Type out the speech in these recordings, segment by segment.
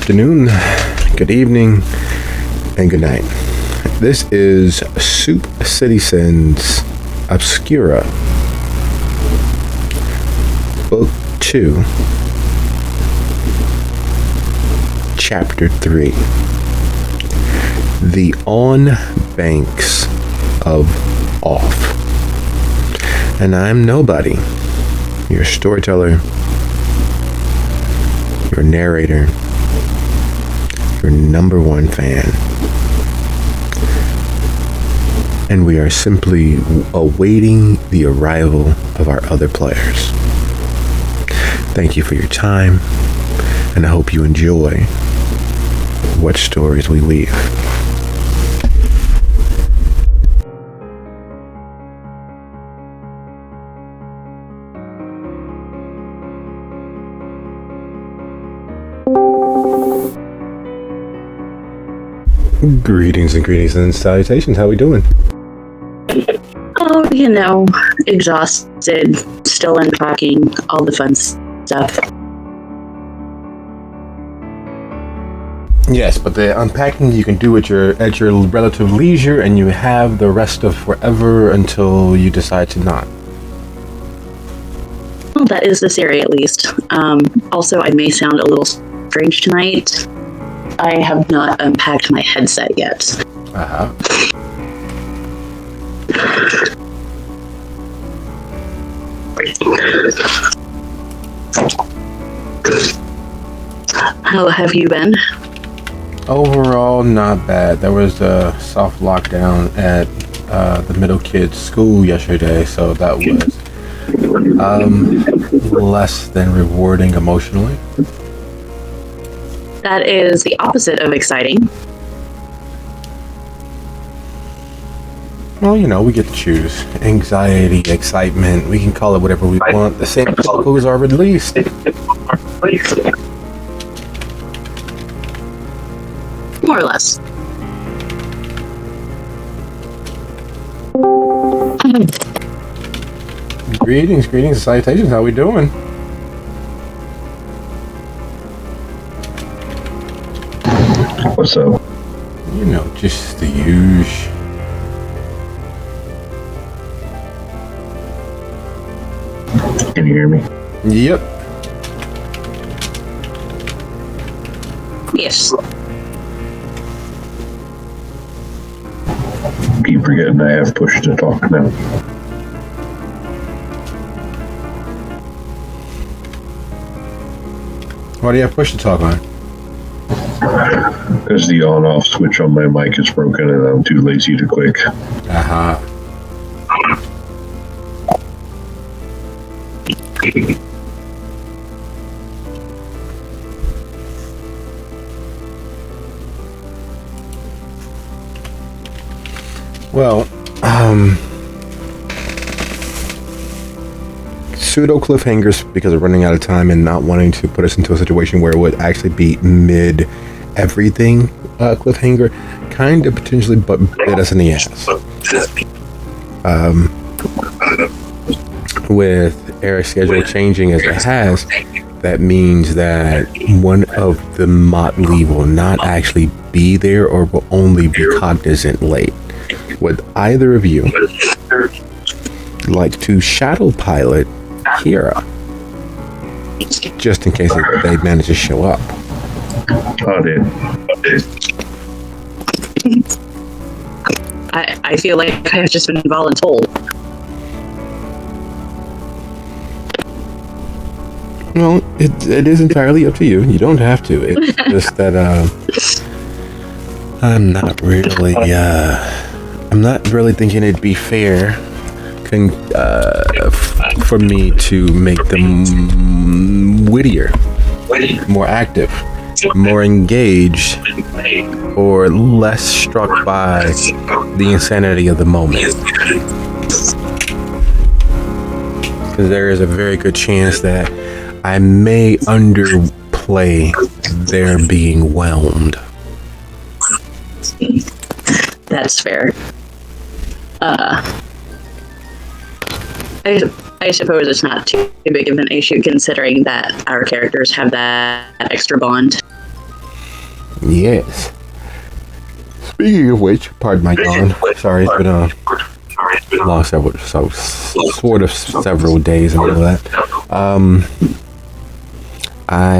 afternoon, good evening, and good night. This is Soup Citizens Obscura, Book 2, Chapter 3, The On Banks of Off. And I'm Nobody, your storyteller, your narrator, your number one fan. And we are simply awaiting the arrival of our other players. Thank you for your time, and I hope you enjoy what stories we weave. Greetings and salutations. How we doing? Oh, exhausted, still unpacking, all the fun stuff. Yes, but the unpacking you can do at your relative leisure, and you have the rest of forever until you decide to not. Well, that is the theory, at least. Also, I may sound a little strange tonight. I have not unpacked my headset yet. Uh-huh. How have you been? Overall, not bad. There was a soft lockdown at the middle kids' school yesterday, so that was less than rewarding emotionally. That is the opposite of exciting. Well, we get to choose. Anxiety, excitement, we can call it whatever we want. The same chemicals are released. More or less. Greetings and salutations. How we doing? What's up? Just the usual. Can you hear me? Yep. Yes. Keep forgetting I have push to talk now. Why do you have push to talk on? Because the on-off switch on my mic is broken and I'm too lazy to click. Uh-huh. Well, pseudo cliffhangers because of running out of time and not wanting to put us into a situation where it would actually be mid everything cliffhanger kind of potentially but bit us in the ass. With Eric's schedule changing as it has, that means that one of the motley will not actually be there or will only be cognizant late. Would either of you like to shadow pilot Kira, just in case they manage to show up? I did. I feel like I've just been voluntold. Well, it is entirely up to you. You don't have to. It's just that I'm not really thinking it'd be fair for me to make them wittier, more active, more engaged, or less struck by the insanity of the moment. Because there is a very good chance that I may underplay their being whelmed. That's fair. I suppose it's not too big of an issue considering that our characters have that extra bond. Yes. Speaking of which, pardon my yawn. Sorry, it's been a long several days and all that.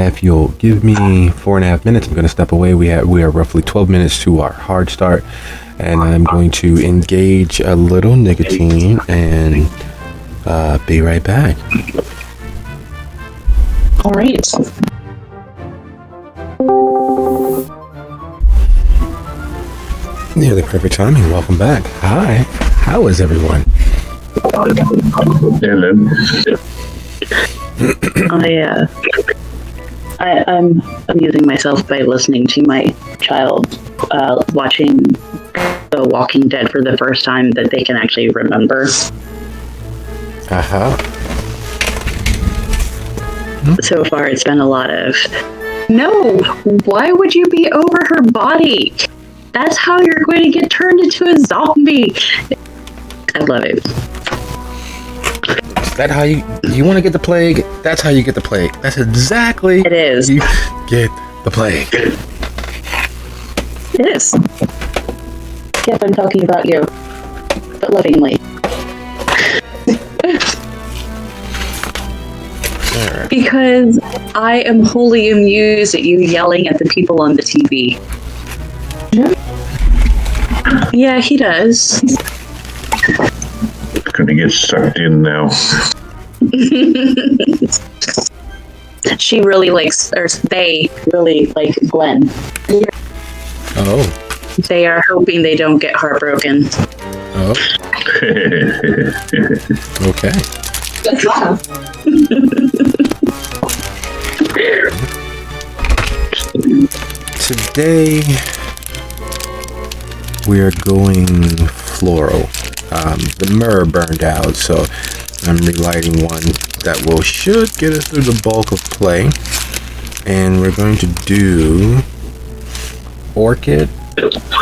If you'll give me 4.5 minutes, I'm going to step away. We are roughly 12 minutes to our hard start, and I'm going to engage a little nicotine and be right back. All right. Nearly perfect timing. Welcome back. Hi. How is everyone? Hello. I'm amusing myself by listening to my child watching The Walking Dead for the first time that they can actually remember. So far, it's been a lot of, no, why would you be over her body? That's how you're going to get turned into a zombie. I love it. Is that how you want to get the plague? That's how you get the plague. That's exactly it is. You get the plague. It is. Yep, I'm talking about you, but lovingly. Right. Because I am wholly amused at you yelling at the people on the TV. Yeah, he does. Gonna get sucked in now. She really likes, or they really like Glenn. Oh. They are hoping they don't get heartbroken. Oh. Okay. Today we are going floral. The mirror burned out, so I'm relighting one that should get us through the bulk of play. And we're going to do orchid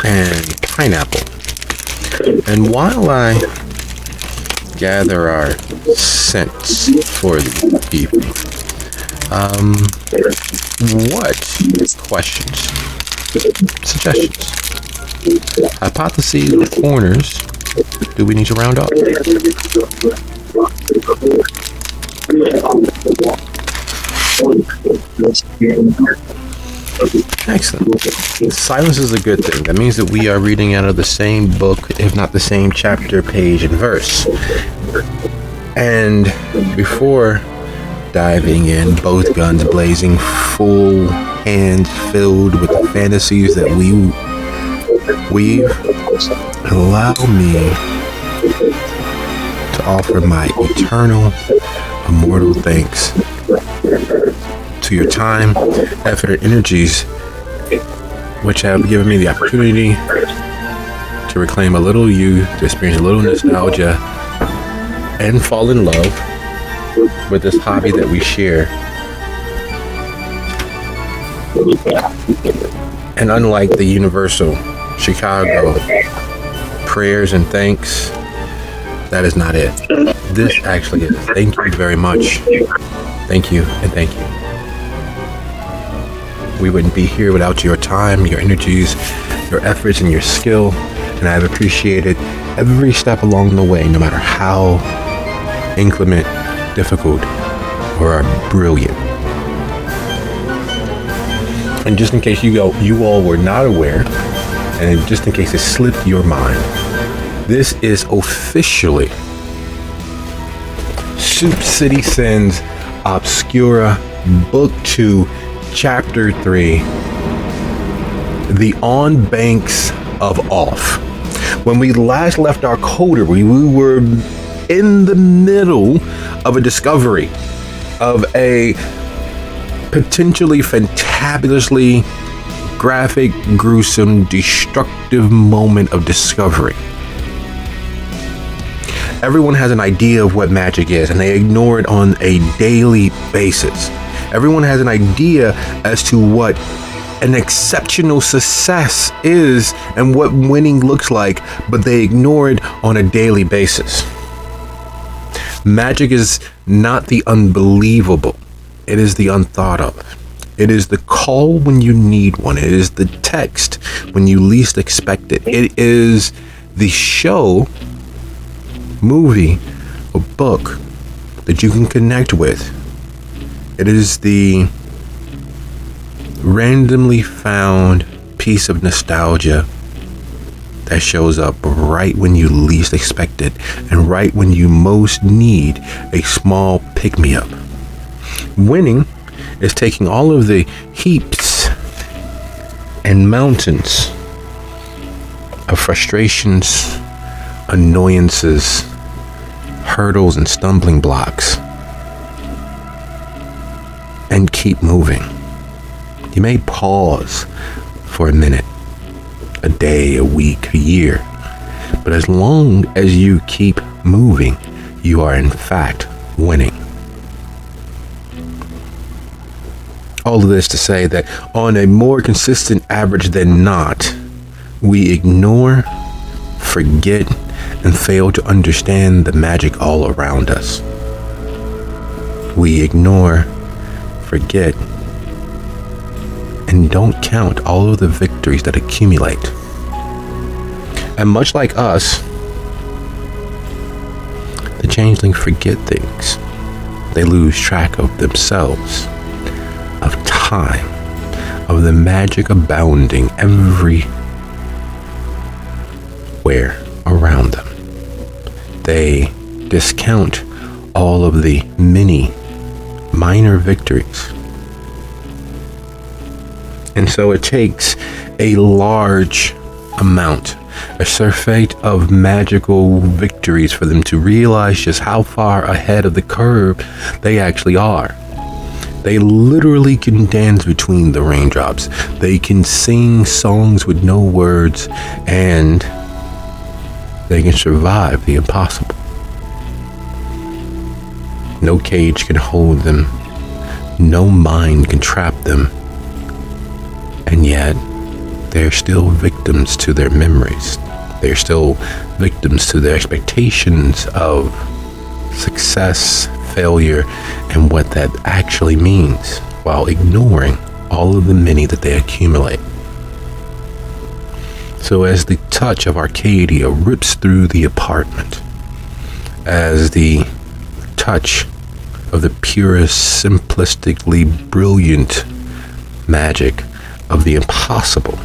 and pineapple. And while I gather our scents for the evening, what questions, suggestions, hypotheses, or corners do we need to round up? Excellent. Silence is a good thing. That means that we are reading out of the same book, if not the same chapter, page, and verse. And before diving in, both guns blazing, full hands filled with the fantasies that we weave, allow me to offer my eternal, immortal thanks to your time, effort, and energies, which have given me the opportunity to reclaim a little you, to experience a little nostalgia, and fall in love with this hobby that we share. And unlike the universal Chicago prayers and thanks, that is not it. This actually is. Thank you very much. Thank you and thank you. We wouldn't be here without your time, your energies, your efforts, and your skill. And I've appreciated every step along the way, no matter how inclement, difficult, or brilliant. And just in case you all were not aware, and just in case it slipped your mind, this is officially Soup City Sins Obscura Book 2, Chapter 3, The On Banks of Off. When we last left our coder, we were in the middle of a discovery of a potentially fantabulously graphic, gruesome, destructive moment of discovery. Everyone has an idea of what magic is, and they ignore it on a daily basis. Everyone has an idea as to what an exceptional success is and what winning looks like, but they ignore it on a daily basis. Magic is not the unbelievable. It is the unthought of. It is the call when you need one. It is the text when you least expect it. It is the show, movie, or book that you can connect with. It is the randomly found piece of nostalgia that shows up right when you least expect it and right when you most need a small pick-me-up. Winning is taking all of the heaps and mountains of frustrations, annoyances, hurdles, and stumbling blocks and keep moving. You may pause for a minute, a day, a week, a year, but as long as you keep moving, you are in fact winning. All of this to say that on a more consistent average than not, we ignore, forget, and fail to understand the magic all around us. We ignore, forget, and don't count all of the victories that accumulate. And much like us, the changelings forget things. They lose track of themselves, of time, of the magic abounding everywhere around them. They discount all of the many minor victories. And so it takes a large amount, a surfeit of magical victories for them to realize just how far ahead of the curve they actually are. They literally can dance between the raindrops. They can sing songs with no words, and they can survive the impossible. No cage can hold them. No mind can trap them. And yet, they're still victims to their memories. They're still victims to their expectations of success, failure, and what that actually means, while ignoring all of the many that they accumulate. So as the touch of Arcadia rips through the apartment, as the touch of the purest, simplistically brilliant magic of the impossible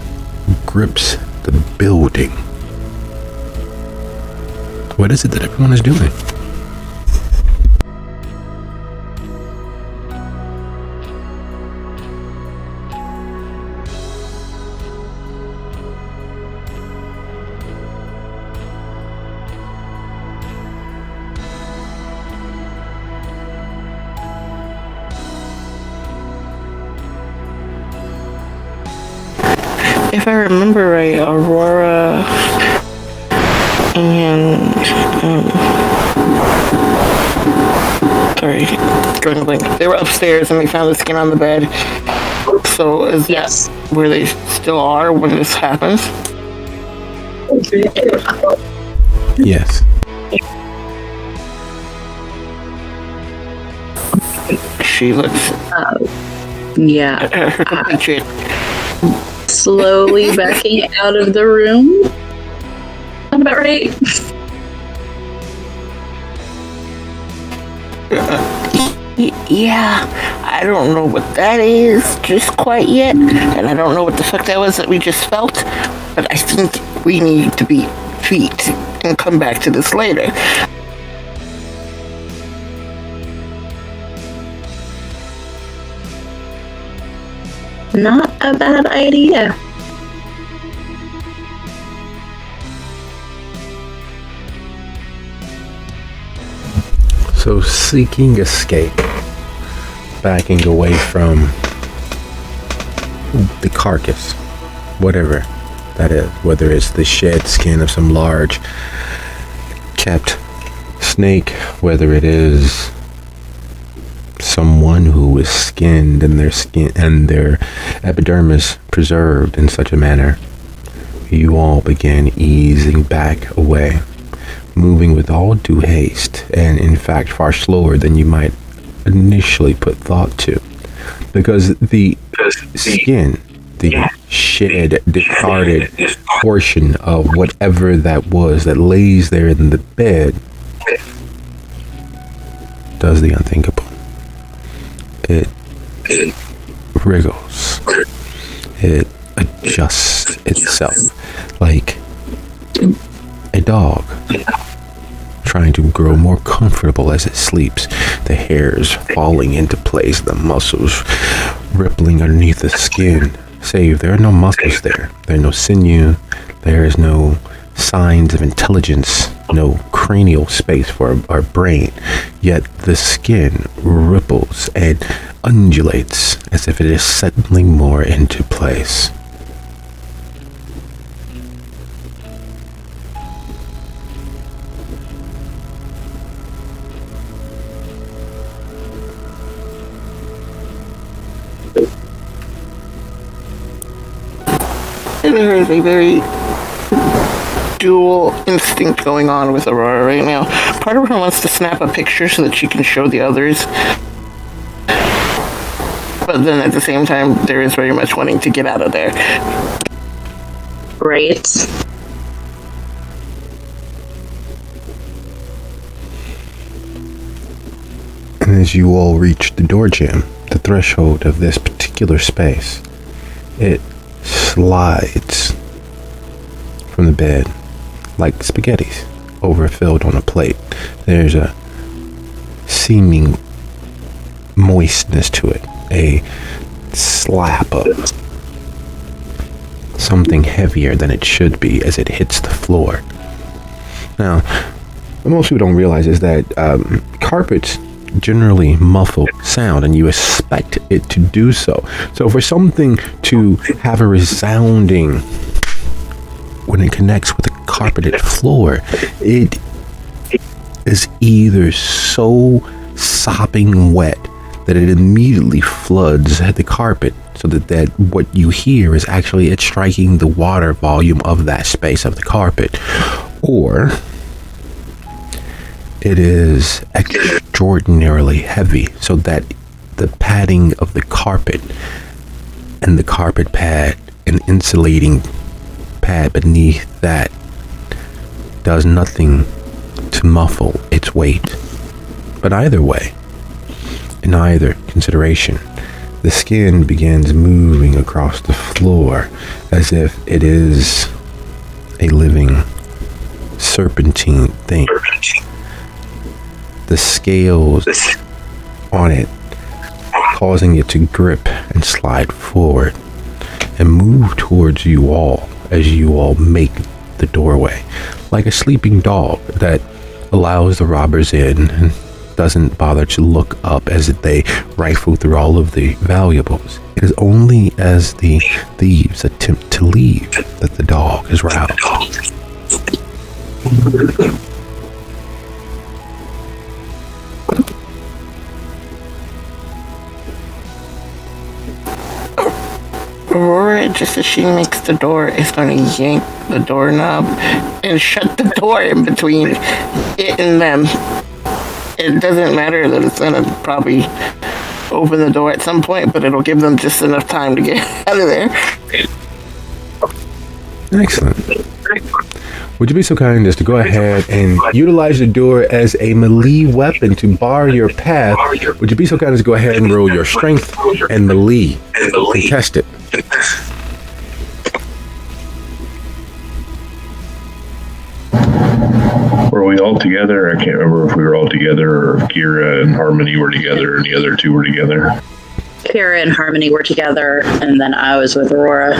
grips the building, what is it that everyone is doing? If I remember right, Aurora and sorry, drawing a blank. They were upstairs and they found the skin on the bed. So is that where they still are when this happens? Yes. She looks Yeah. her compatriot. Slowly backing out of the room. Sound about right? Yeah, I don't know what that is just quite yet, and I don't know what the fuck that was that we just felt, but I think we need to be feet and come back to this later. Not a bad idea. So seeking escape, backing away from the carcass, whatever that is, whether it's the shed skin of some large kept snake, whether it is someone who is skinned and their skin and their epidermis preserved in such a manner, you all begin easing back away, moving with all due haste, and in fact far slower than you might initially put thought to because the skin, the shed, discarded portion of whatever that was that lays there in the bed, does the unthinkable. It wriggles. It adjusts itself like a dog trying to grow more comfortable as it sleeps. The hairs falling into place, the muscles rippling underneath the skin. Save there are no muscles there. There are no sinew. There is no signs of intelligence, no cranial space for our brain. Yet the skin ripples and undulates as if it is settling more into place. And there is a very dual instinct going on with Aurora right now. Part of her wants to snap a picture so that she can show the others. But then at the same time, there is very much wanting to get out of there. Right. And as you all reach the door jamb, the threshold of this particular space, it slides from the bed like spaghettis overfilled on a plate. There's a seeming moistness to it, a slap of something heavier than it should be as it hits the floor. Now, what most people don't realize is that carpets generally muffle sound, and you expect it to do so. So for something to have a resounding when it connects with a carpeted floor, it is either so sopping wet that it immediately floods the carpet, so that what you hear is actually it striking the water volume of that space of the carpet, or it is extraordinarily heavy, so that the padding of the carpet and the carpet pad and insulating pad beneath that does nothing to muffle its weight. But either way, in either consideration, the skin begins moving across the floor as if it is a living serpentine thing. The scales on it causing it to grip and slide forward and move towards you all as you all make the doorway, like a sleeping dog that allows the robbers in and doesn't bother to look up as they rifle through all of the valuables. It is only as the thieves attempt to leave that the dog is roused. Aurora, just as she makes the door, is going to yank the doorknob and shut the door in between it and them. It doesn't matter that it's going to probably open the door at some point, but it'll give them just enough time to get out of there. Excellent. Would you be so kind as to go ahead and utilize the door as a melee weapon to bar your path? Would you be so kind as to go ahead and roll your strength and melee and test it? Were we all together? I can't remember if we were all together or if Kira and Harmony were together and the other two were together. Kira and Harmony were together, and then I was with Aurora.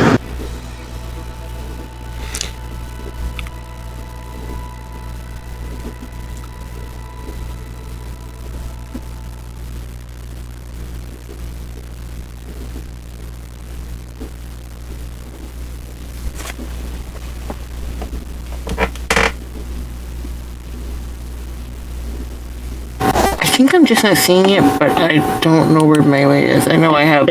I think I'm just not seeing it, but I don't know where melee is. I know I have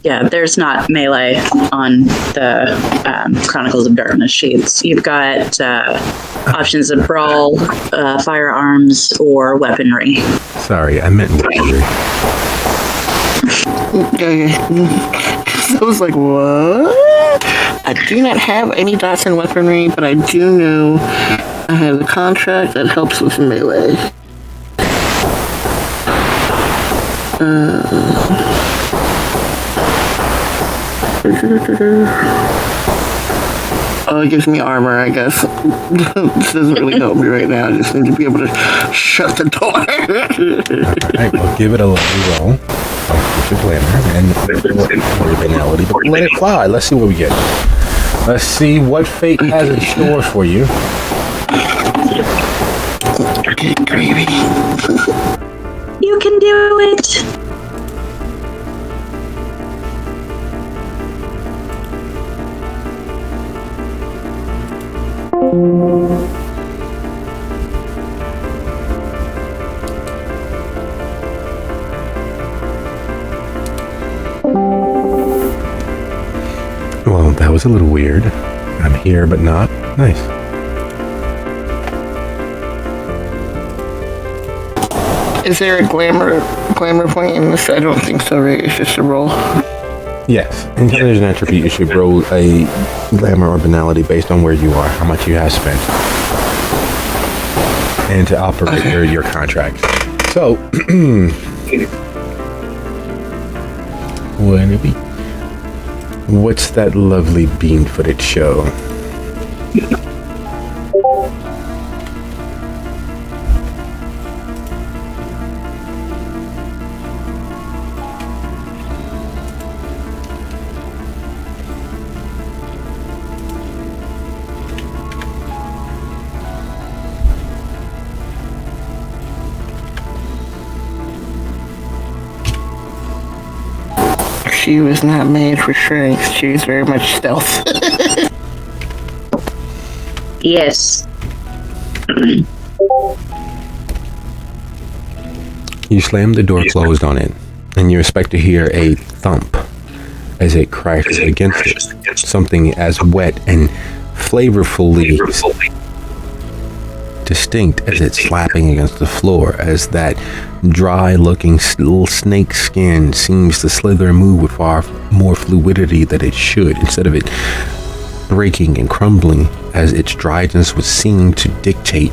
Yeah, there's not melee on the Chronicles of Darkness sheets. You've got options of brawl, firearms, or weaponry. Sorry, I meant weaponry. I was like, what? I do not have any dots in weaponry, but I do know I have a contract that helps with melee. Oh, it gives me armor, I guess. This doesn't really help me right now. I just need to be able to shut the door. Alright, well, give it a lovely roll. With your glamour and your banality. But let it fly. Let's see what we get. Let's see what fate has in store for you. Okay, gravy. You can do it. Well, that was a little weird. I'm here, but not. Nice. Is there a glamour point in this? I don't think so, right? It's just a roll. Yes. Anytime there's an attribute, you should roll a glamour or banality based on where you are, how much you have spent, and to operate your contract. So, what it be? What's that lovely bean-footed show? She was not made for strength. She was very much stealth. Yes. You slam the door closed on it, and you expect to hear a thump as it crashes against it. Something as wet and flavorfully distinct as it's slapping against the floor, as that dry-looking little snake skin seems to slither and move with far more fluidity than it should, instead of it breaking and crumbling as its dryness would seem to dictate.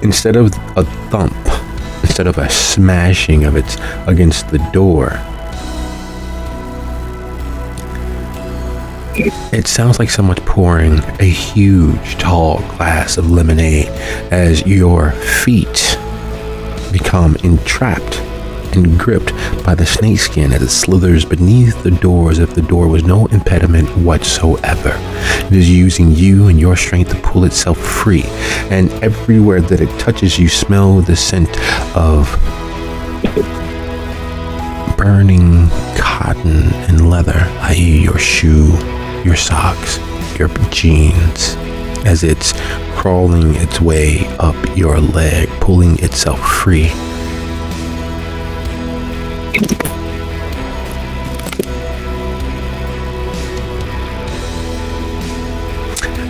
Instead of a thump, instead of a smashing of it against the door, it sounds like someone's pouring a huge, tall glass of lemonade as your feet become entrapped and gripped by the snakeskin as it slithers beneath the door as if the door was no impediment whatsoever. It is using you and your strength to pull itself free, and everywhere that it touches, you smell the scent of burning cotton and leather, i.e. your shoe, your socks, your jeans, as it's crawling its way up your leg, pulling itself free.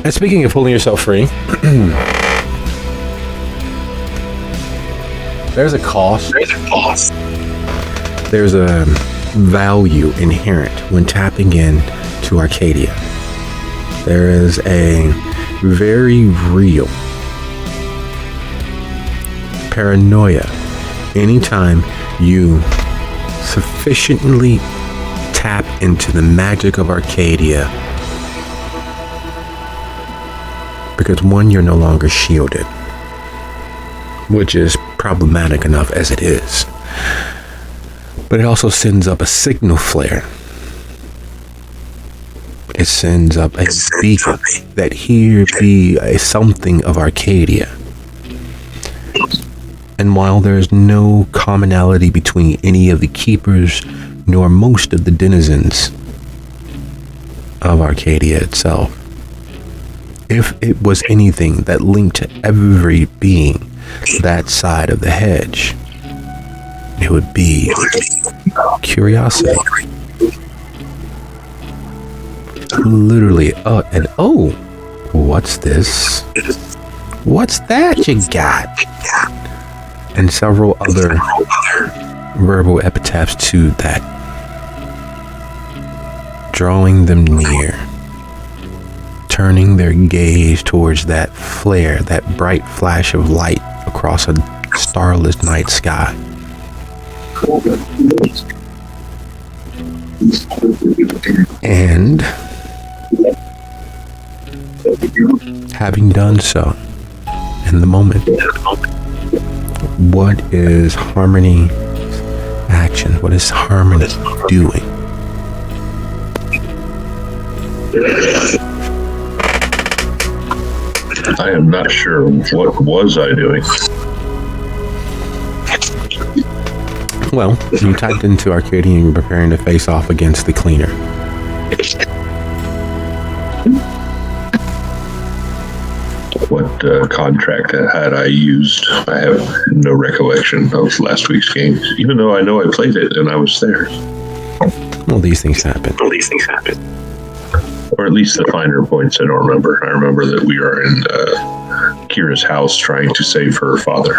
And speaking of pulling yourself free, there's a cost. There's a value inherent when tapping in to Arcadia. There is a very real paranoia anytime you sufficiently tap into the magic of Arcadia, because one, you're no longer shielded, which is problematic enough as it is, but it also sends up a signal flare. It sends up a beacon that here be a something of Arcadia. And while there is no commonality between any of the keepers nor most of the denizens of Arcadia itself, if it was anything that linked every being that side of the hedge, it would be curiosity. Literally, what's this? What's that you got? And several other verbal epitaphs to that, drawing them near, turning their gaze towards that flare, that bright flash of light across a starless night sky. And having done so, in the moment, what is Harmony's action? What is Harmony doing? I am not sure. What was I doing? Well, you typed into Arcadian and you're preparing to face off against the cleaner. What contract had I used? I have no recollection of last week's game, even though I know I played it and I was there. Well, these things happen. Or at least the finer points I don't remember. I remember that we are in Kira's house trying to save her father.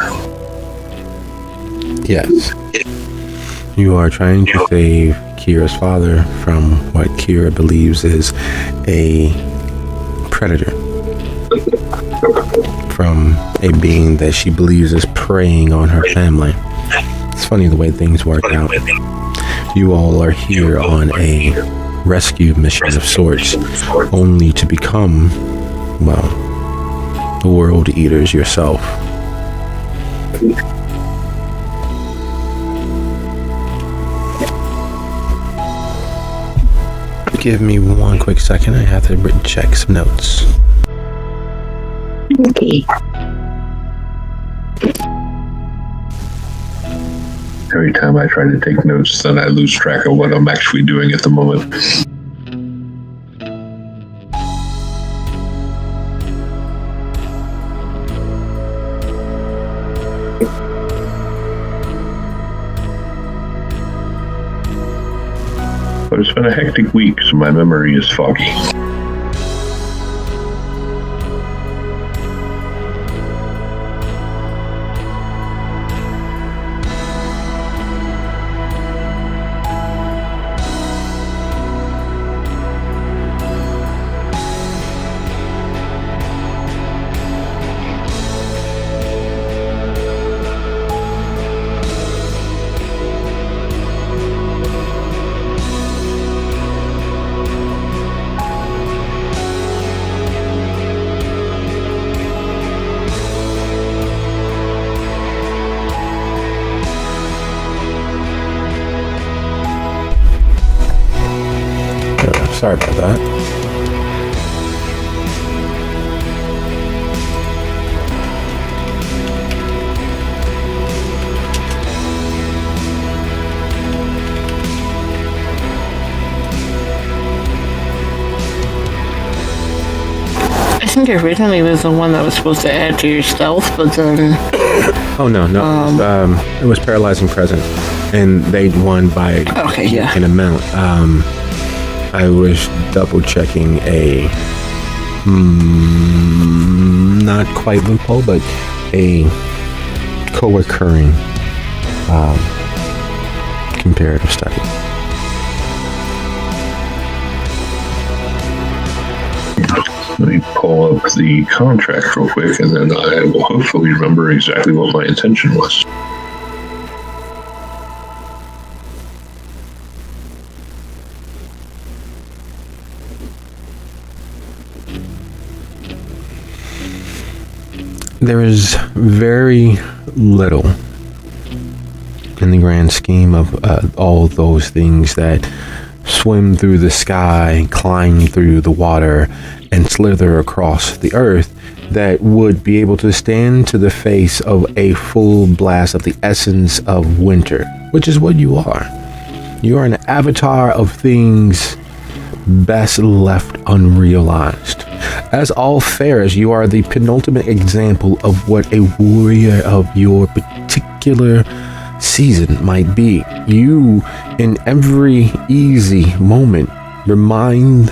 Yes. You are trying to save Kira's father from what Kira believes is a predator. From a being that she believes is preying on her family. It's funny the way things work out. You all are here on a rescue mission of sorts, only to become, well, the world eaters yourself. Give me one quick second. I have to check some notes. Okay. Every time I try to take notes, then I lose track of what I'm actually doing at the moment. But it's been a hectic week, so my memory is foggy. Sorry about that. I think originally was the one that was supposed to add to your stealth, but then... Oh, no. It was Paralyzing Present, and they won by an amount. I was double checking a not quite loophole, but a co-occurring comparative study. Let me pull up the contract real quick, and then I will hopefully remember exactly what my intention was. There is very little in the grand scheme of all those things that swim through the sky, climb through the water, and slither across the earth that would be able to stand to the face of a full blast of the essence of winter, which is what you are. You are an avatar of things best left unrealized. As all fair as you are the penultimate example of what a warrior of your particular season might be. You, in every easy moment, remind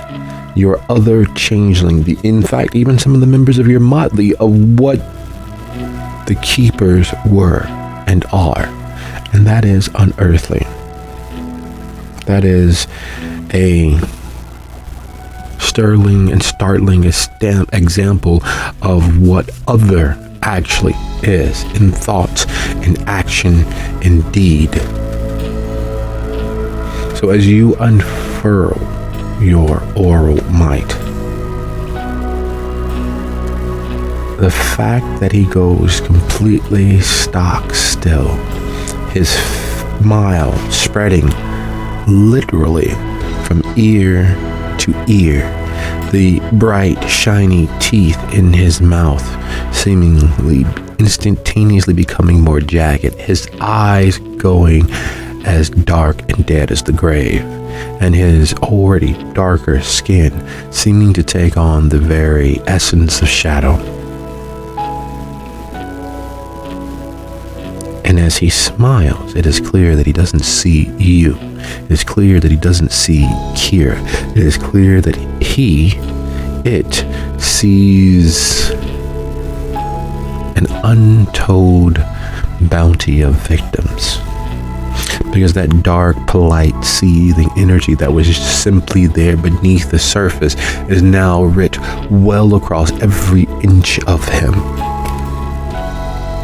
your other changeling, in fact, even some of the members of your motley, of what the keepers were and are. and that is unearthly. That is a sterling and startling example of what other actually is in thought, in action, in deed. So as you unfurl your oral might, the fact that he goes completely stock still, his smile spreading literally from ear to ear, the bright, shiny teeth in his mouth seemingly instantaneously becoming more jagged, his eyes going as dark and dead as the grave, and his already darker skin seeming to take on the very essence of shadow. And as he smiles, it is clear that he doesn't see you. It is clear that he doesn't see Kira. It is clear that it sees an untold bounty of victims. Because that dark, polite, seething energy that was just simply there beneath the surface is now writ well across every inch of him.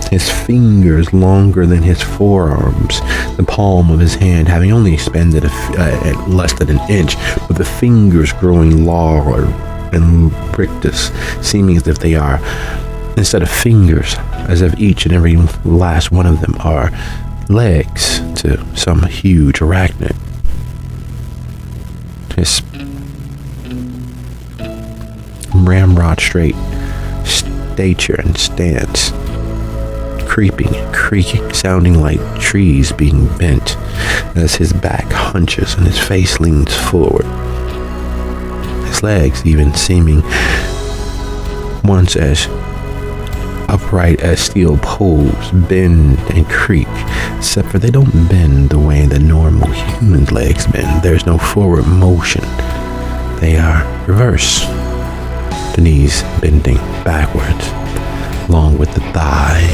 His fingers longer than his forearms, the palm of his hand having only expanded at less than an inch, but the fingers growing larger and rictus, seeming as if they are, instead of fingers, as if each and every last one of them are legs to some huge arachnid. His ramrod straight stature and stance, creeping and creaking, sounding like trees being bent as his back hunches and his face leans forward. His legs even seeming once as upright as steel poles bend and creak, except for they don't bend the way that normal human legs bend. There's no forward motion. They are reverse. The knees bending backwards, along with the thigh.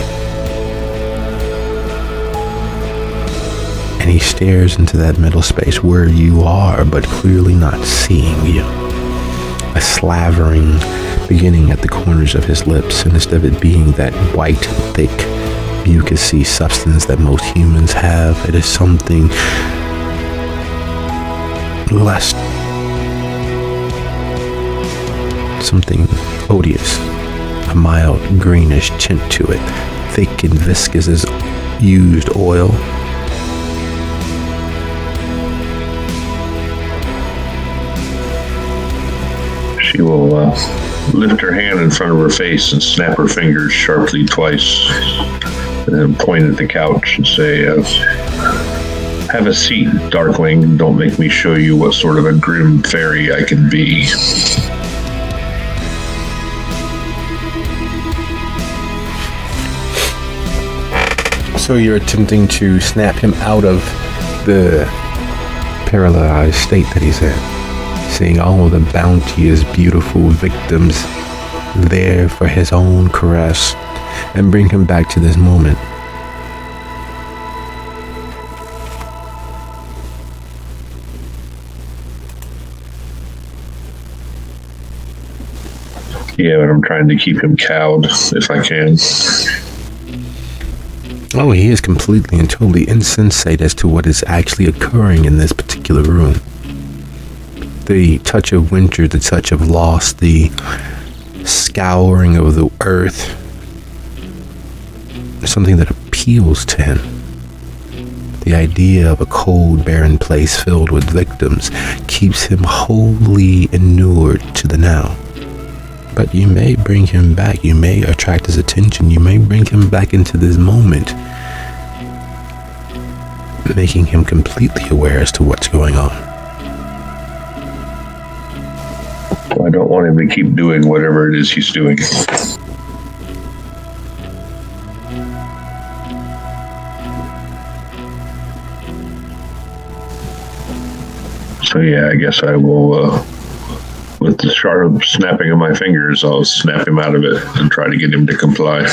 And he stares into that middle space where you are, but clearly not seeing you. A slavering beginning at the corners of his lips, and instead of it being that white, thick, mucousy substance that most humans have, it is something less, something odious, a mild greenish tint to it, thick and viscous as used oil. She will lift her hand in front of her face and snap her fingers sharply twice, and then point at the couch and say, "Have a seat, Darkling. Don't make me show you what sort of a grim fairy I can be." So you're attempting to snap him out of the paralyzed state that he's in, seeing all of the bounteous, beautiful victims there for his own caress, and bring him back to this moment. Yeah, but I'm trying to keep him cowed if I can. Oh, he is completely and totally insensate as to what is actually occurring in this particular room. The touch of winter, the touch of loss, the scouring of the earth, something that appeals to him. The idea of a cold, barren place filled with victims keeps him wholly inured to the now. But you may bring him back, you may attract his attention, you may bring him back into this moment, making him completely aware as to what's going on. I don't want him to keep doing whatever it is he's doing. So yeah, I guess I will, with the sharp snapping of my fingers, I'll snap him out of it and try to get him to comply.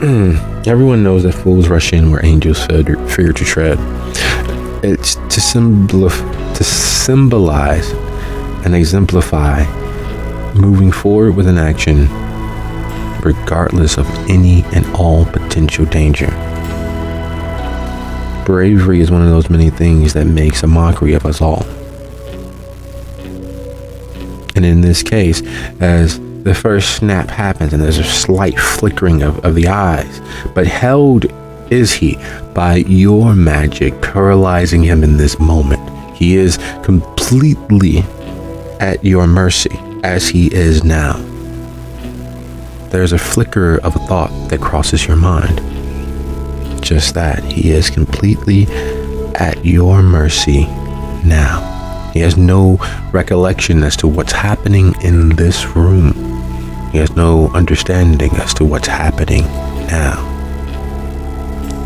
Everyone knows that fools rush in where angels fear to tread. It's to symbolize and exemplify moving forward with an action regardless of any and all potential danger. Bravery is one of those many things that makes a mockery of us all. And in this case, as the first snap happens and there's a slight flickering of the eyes, but held is he by your magic, paralyzing him in this moment. He is completely at your mercy as he is now. There's a flicker of a thought that crosses your mind. Just that, he is completely at your mercy now. He has no recollection as to what's happening in this room. He has no understanding as to what's happening now.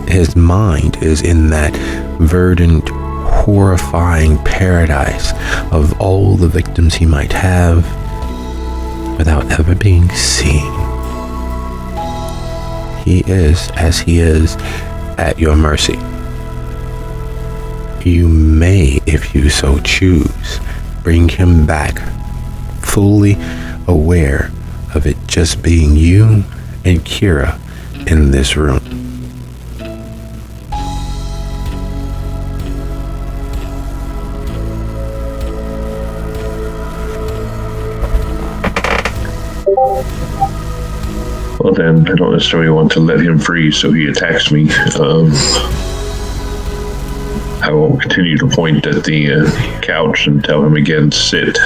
His mind is in that verdant, horrifying paradise of all the victims he might have without ever being seen. He is, as he is, at your mercy. You may, if you so choose, bring him back, fully aware of it just being you and Kira in this room. Well, then, I don't necessarily want to let him free, so he attacks me. I will continue to point at the couch and tell him again, sit.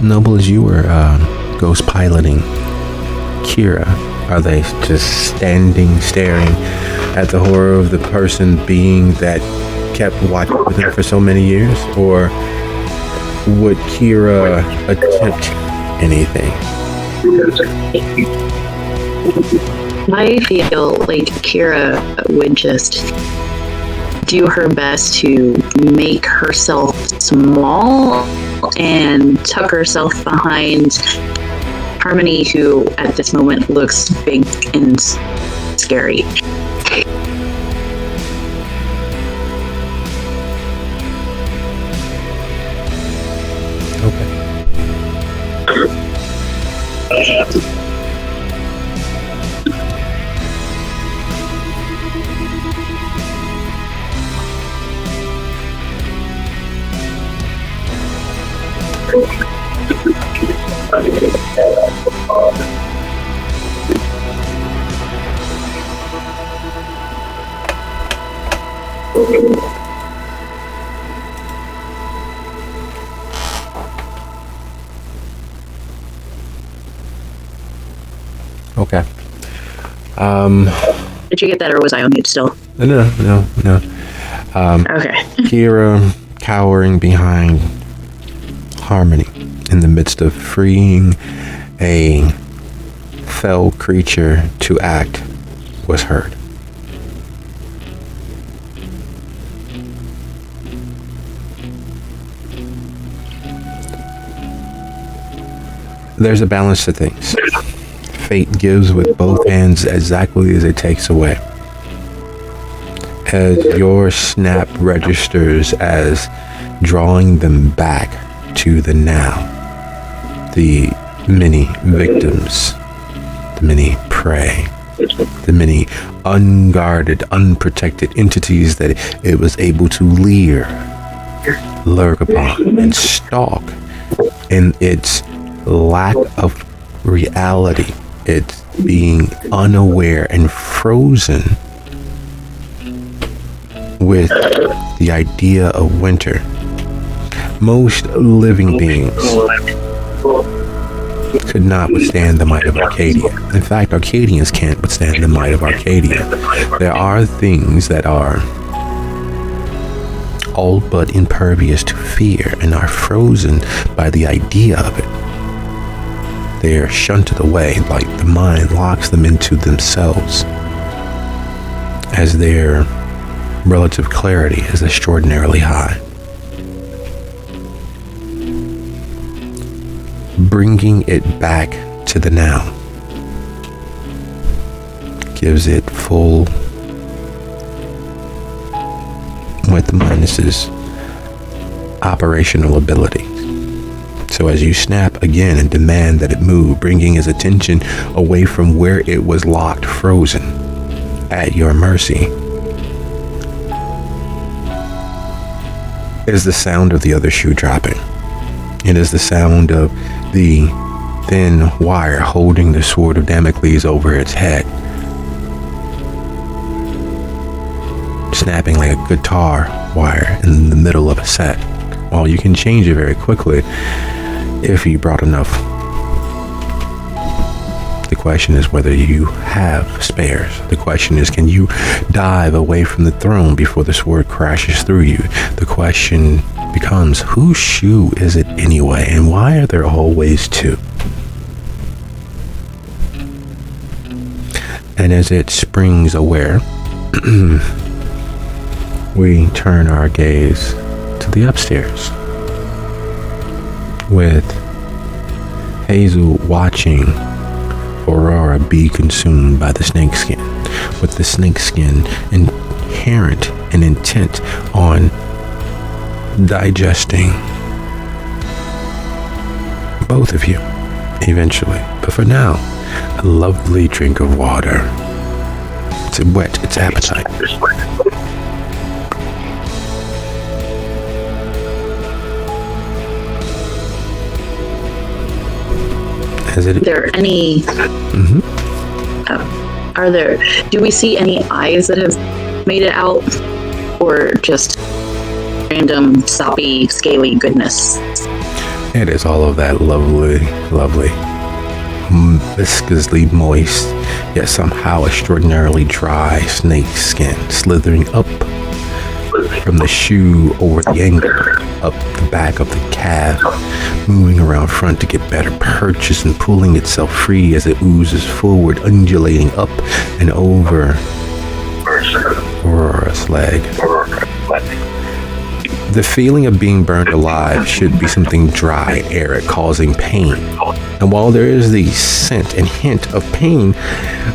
Noble, as you were ghost piloting Kira, are they just standing, staring at the horror of the person being that kept watching with him for so many years? Or would Kira attempt anything? I feel like Kira would just do her best to make herself small and tuck herself behind Harmony, who at this moment looks big and scary. Okay. Did you get that, or was I on mute still? No. Okay. Kira cowering behind Harmony in the midst of freeing a fell creature to act was heard. There's a balance to things. Fate gives with both hands exactly as it takes away. As your snap registers as drawing them back to the now, the many victims, the many prey, the many unguarded, unprotected entities that it was able to lurk upon, and stalk in its lack of reality, it's being unaware and frozen with the idea of winter. Most living beings could not withstand the might of Arcadia. In fact, Arcadians can't withstand the might of Arcadia. There are things that are all but impervious to fear and are frozen by the idea of it. They are shunted away, like the mind locks them into themselves, as their relative clarity is extraordinarily high. Bringing it back to the now gives it full, with the minus's operational ability. So as you snap again and demand that it move, bringing his attention away from where it was locked, frozen, at your mercy, is the sound of the other shoe dropping. It is the sound of the thin wire holding the sword of Damocles over its head, snapping like a guitar wire in the middle of a set. Well, you can change it very quickly if you brought enough. The question is whether you have spares. The question is, can you dive away from the throne before the sword crashes through you? The question becomes, whose shoe is it anyway, and why are there always two? And as it springs aware, we turn our gaze to the upstairs, with Hazel watching Aurora be consumed by the snakeskin, with the snakeskin inherent and intent on digesting both of you eventually. But for now, a lovely drink of water to whet its appetite. Are there any? Do we see any eyes that have made it out, or just random soppy, scaly goodness? It is all of that lovely, viscously moist, yet somehow extraordinarily dry snake skin slithering up from the shoe over the ankle, up the back of the calf, moving around front to get better purchase and pulling itself free as it oozes forward, undulating up and over Aurora's leg. The feeling of being burned alive should be something dry, arid, causing pain. And while there is the scent and hint of pain,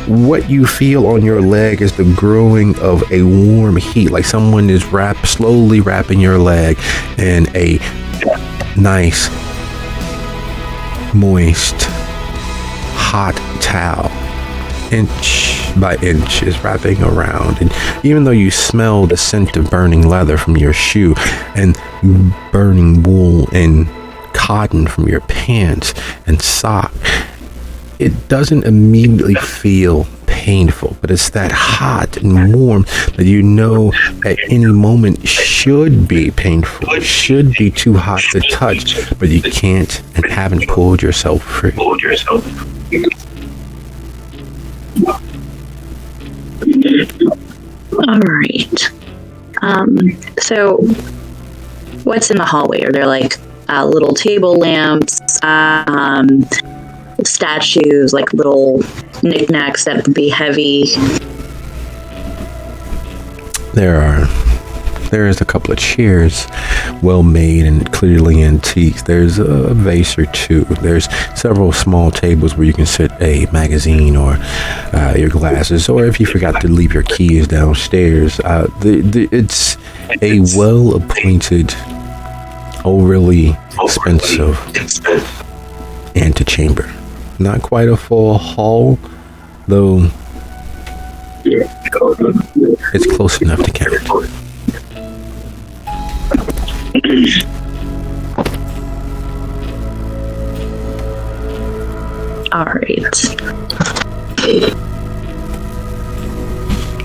what you feel on your leg is the growing of a warm heat, like someone is slowly wrapping your leg in a nice, moist, hot towel. Inch by inch is wrapping around, and even though you smell the scent of burning leather from your shoe and burning wool and cotton from your pants and sock, it doesn't immediately feel painful, but it's that hot and warm that you know at any moment should be painful, should be too hot to touch, but you can't and haven't pulled yourself free. All right. So what's in the hallway? Are there like little table lamps, statues, like little knickknacks that would be heavy? There is a couple of chairs, well made and clearly antique. There's a vase or two. There's several small tables where you can sit a magazine or your glasses, or if you forgot to leave your keys downstairs. It's a well-appointed, overly expensive antechamber. Not quite a full hall, though it's close enough to count. All right.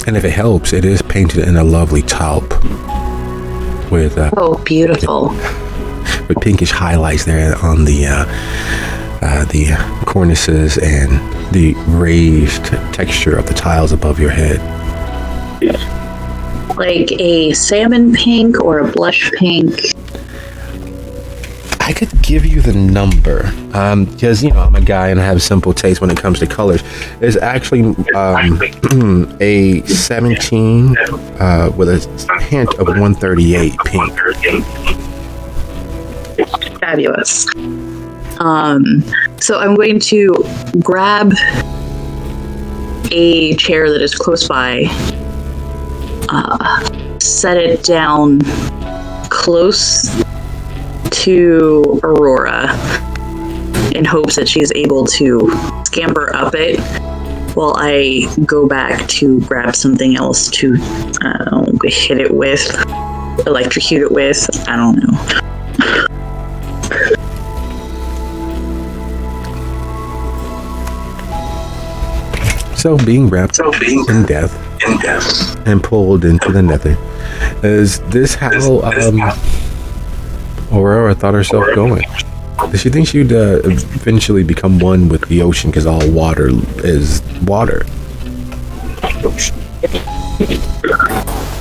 And if it helps, it is painted in a lovely taupe with beautiful, with pinkish highlights there on the cornices and the raised texture of the tiles above your head. Like a salmon pink or a blush pink? I could give you the number because I'm a guy and I have simple taste when it comes to colors. It's actually a 17 with a hint of 138 pink. Fabulous. So I'm going to grab a chair that is close by, set it down close to Aurora in hopes that she's able to scamper up it while I go back to grab something else to hit it with, electrocute it with, I don't know. So being wrapped in death and pulled into the nether, is this how Aurora thought herself going? Does she think she'd eventually become one with the ocean because all water is water?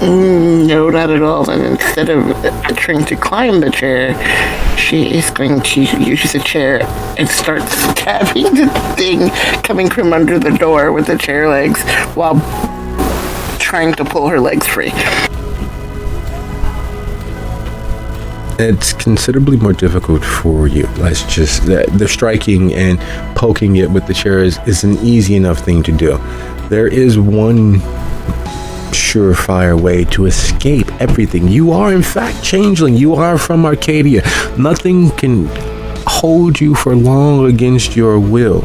No, not at all. And instead of trying to climb the chair, she is going to use the chair and start stabbing the thing coming from under the door with the chair legs while trying to pull her legs free. It's considerably more difficult for you. Let's just the striking and poking it with the chair is an easy enough thing to do. There is one surefire way to escape everything. You are in fact changeling. You are from Arcadia. Nothing can hold you for long against your will,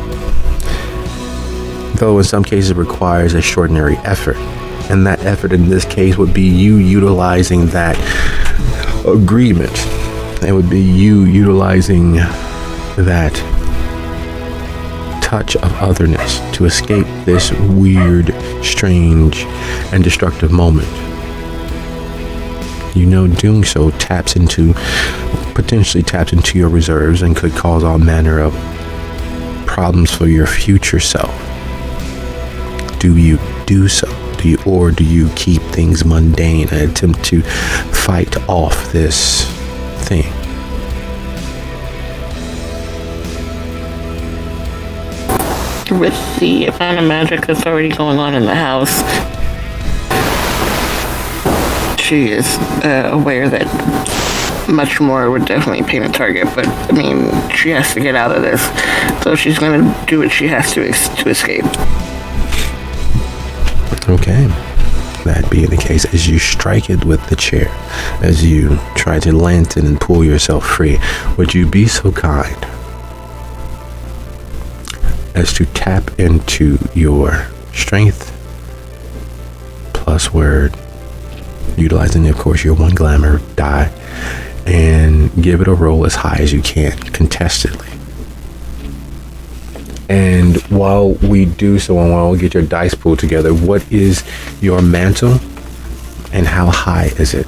though in some cases it requires extraordinary effort, and that effort in this case would be you utilizing that agreement. It would be you utilizing that touch of otherness to escape this weird, strange, and destructive moment. Doing so potentially taps into your reserves and could cause all manner of problems for your future self. Do you do so? Do you keep things mundane and attempt to fight off this thing? With the amount of magic that's already going on in the house, she is aware that much more would definitely paint a target, but she has to get out of this, so she's going to do what she has to escape. Okay. That being the case, as you strike it with the chair, as you try to lantern and pull yourself free, would you be so kind as to tap into your strength plus word, utilizing, of course, your one glamour die, and give it a roll as high as you can, contestedly. And while we do so, and while we get your dice pool together, what is your mantle and how high is it?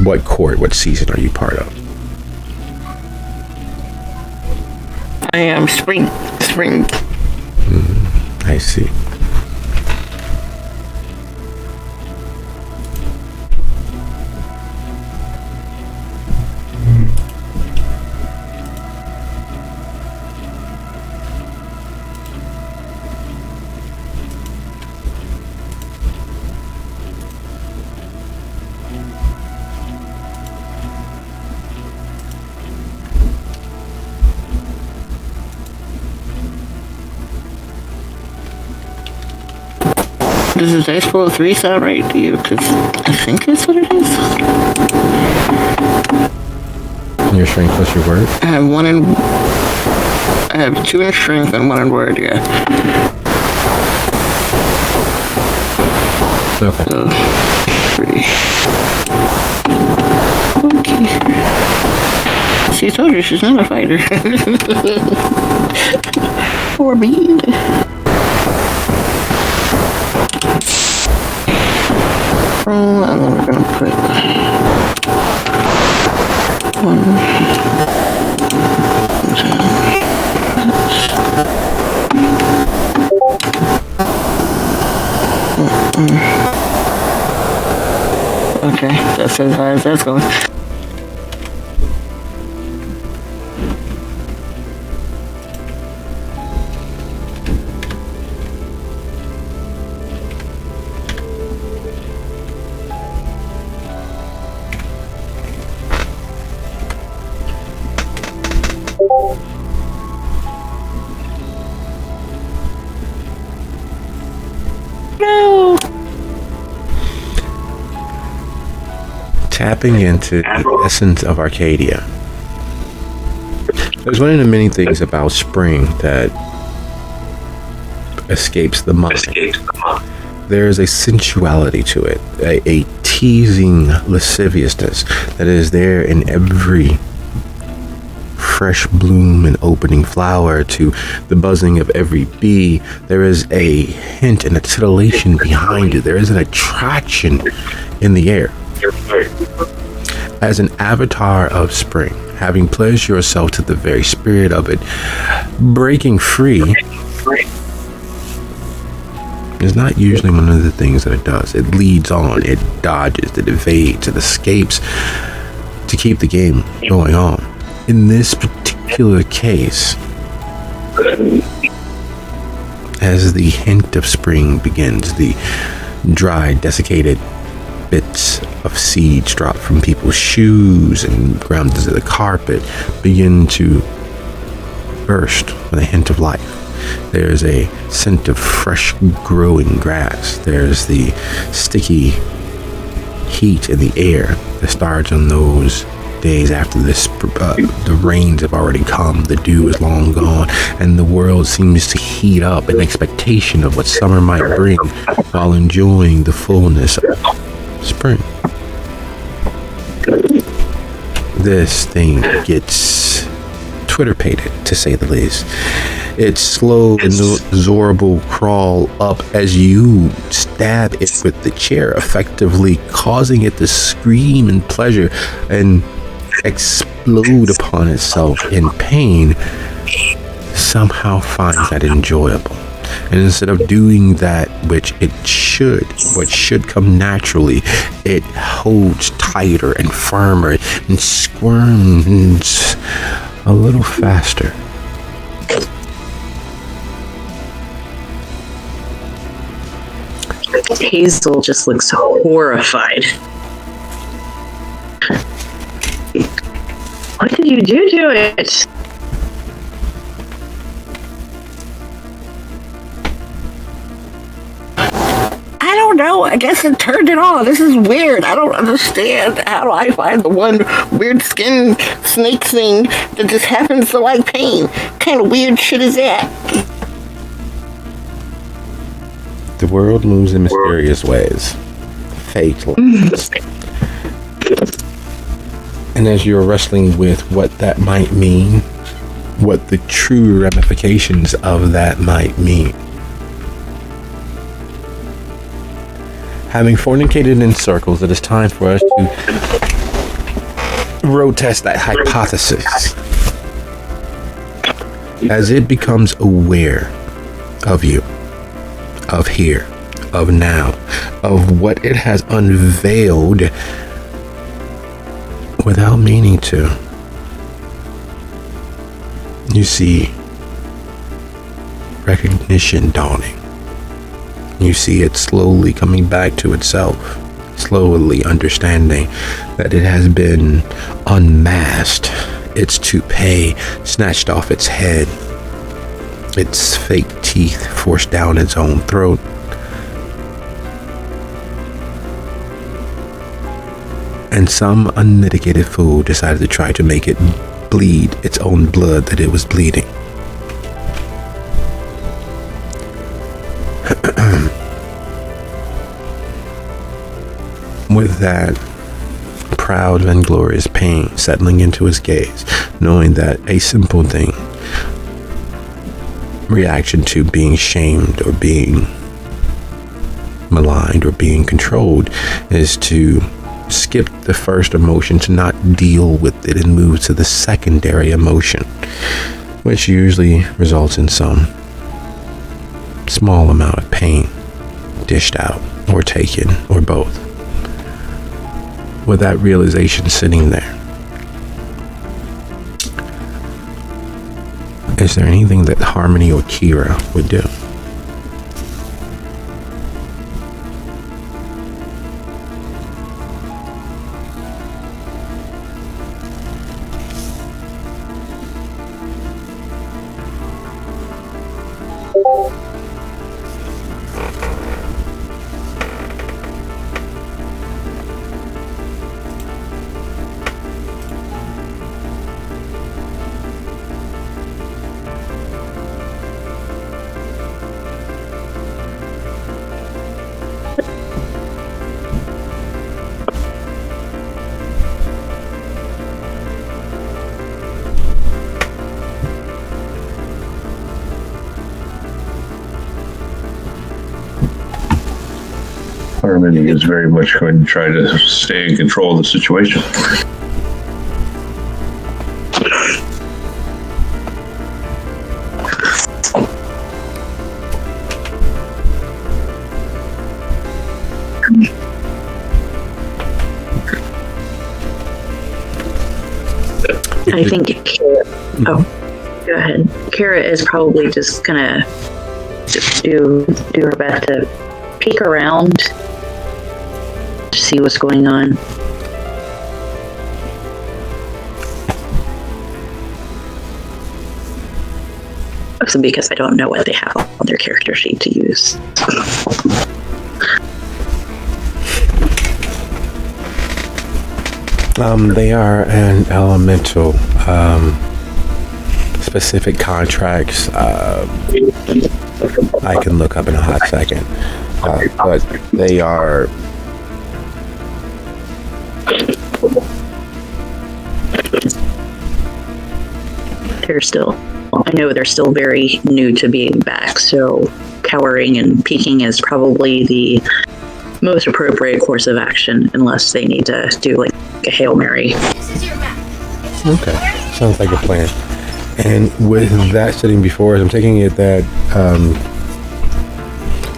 What court, what season are you part of? I am spring. I see. Does the dice roll 3 sound right to you? Because I think that's what it is. Your strength plus your word? I have 2 in strength and 1 in word, yeah. Okay. So, 3. Okay. See, I told you, she's not a fighter. Or me. And then we're gonna put 1. Okay, that's as high as that's going. tapping into the essence of Arcadia. There's one of the many things about spring that escapes the mind. There is a sensuality to it, a teasing lasciviousness that is there in every fresh bloom and opening flower, to the buzzing of every bee. There is a hint and a titillation behind it. There is an attraction in the air. As an avatar of spring, having pledged yourself to the very spirit of it, breaking free is not usually one of the things that it does. It leads on, it dodges, it evades, it escapes to keep the game going on. In this particular case, as the hint of spring begins, the dry, desiccated bits of seeds drop from people's shoes and ground into the carpet begin to burst with a hint of life. There's a scent of fresh growing grass. There's the sticky heat in the air that starts on those days after the rains have already come, the dew is long gone, and the world seems to heat up in expectation of what summer might bring while enjoying the fullness of spring. This thing gets Twitter-pated, to say the least. Its slow, inexorable crawl up as you stab it with the chair, effectively causing it to scream in pleasure and explode upon itself in pain, somehow finds that enjoyable. And instead of doing that which it should, what should come naturally, it holds tighter and firmer and squirms a little faster. Hazel just looks horrified. What did you do to it? I don't know. I guess it turned it on. This is weird. I don't understand. How do I find the one weird skin snake thing that just happens to like pain? What kind of weird shit is that? The world moves in mysterious ways. Fate lies. And as you're wrestling with what that might mean, what the true ramifications of that might mean, having fornicated in circles, it is time for us to road test that hypothesis. As it becomes aware of you, of here, of now, of what it has unveiled without meaning to, you see recognition dawning. You see it slowly coming back to itself, slowly understanding that it has been unmasked, its toupee snatched off its head, its fake teeth forced down its own throat. And some unmitigated fool decided to try to make it bleed its own blood that it was bleeding. With that proud and glorious pain settling into his gaze, knowing that a simple thing, reaction to being shamed or being maligned or being controlled, is to skip the first emotion, to not deal with it and move to the secondary emotion, which usually results in some small amount of pain dished out or taken or both. With that realization sitting there, is there anything that Harmony or Kira would do? Harmony is very much going to try to stay in control of the situation. I think go ahead. Kara is probably just gonna do her best to peek around to see what's going on. Also because I don't know what they have on their character sheet to use. They are an elemental. Specific contracts, I can look up in a hot second. But they are. I know they're still very new to being back, so cowering and peeking is probably the most appropriate course of action, unless they need to do like a Hail Mary. Okay, sounds like a plan. And with that sitting before us, I'm taking it that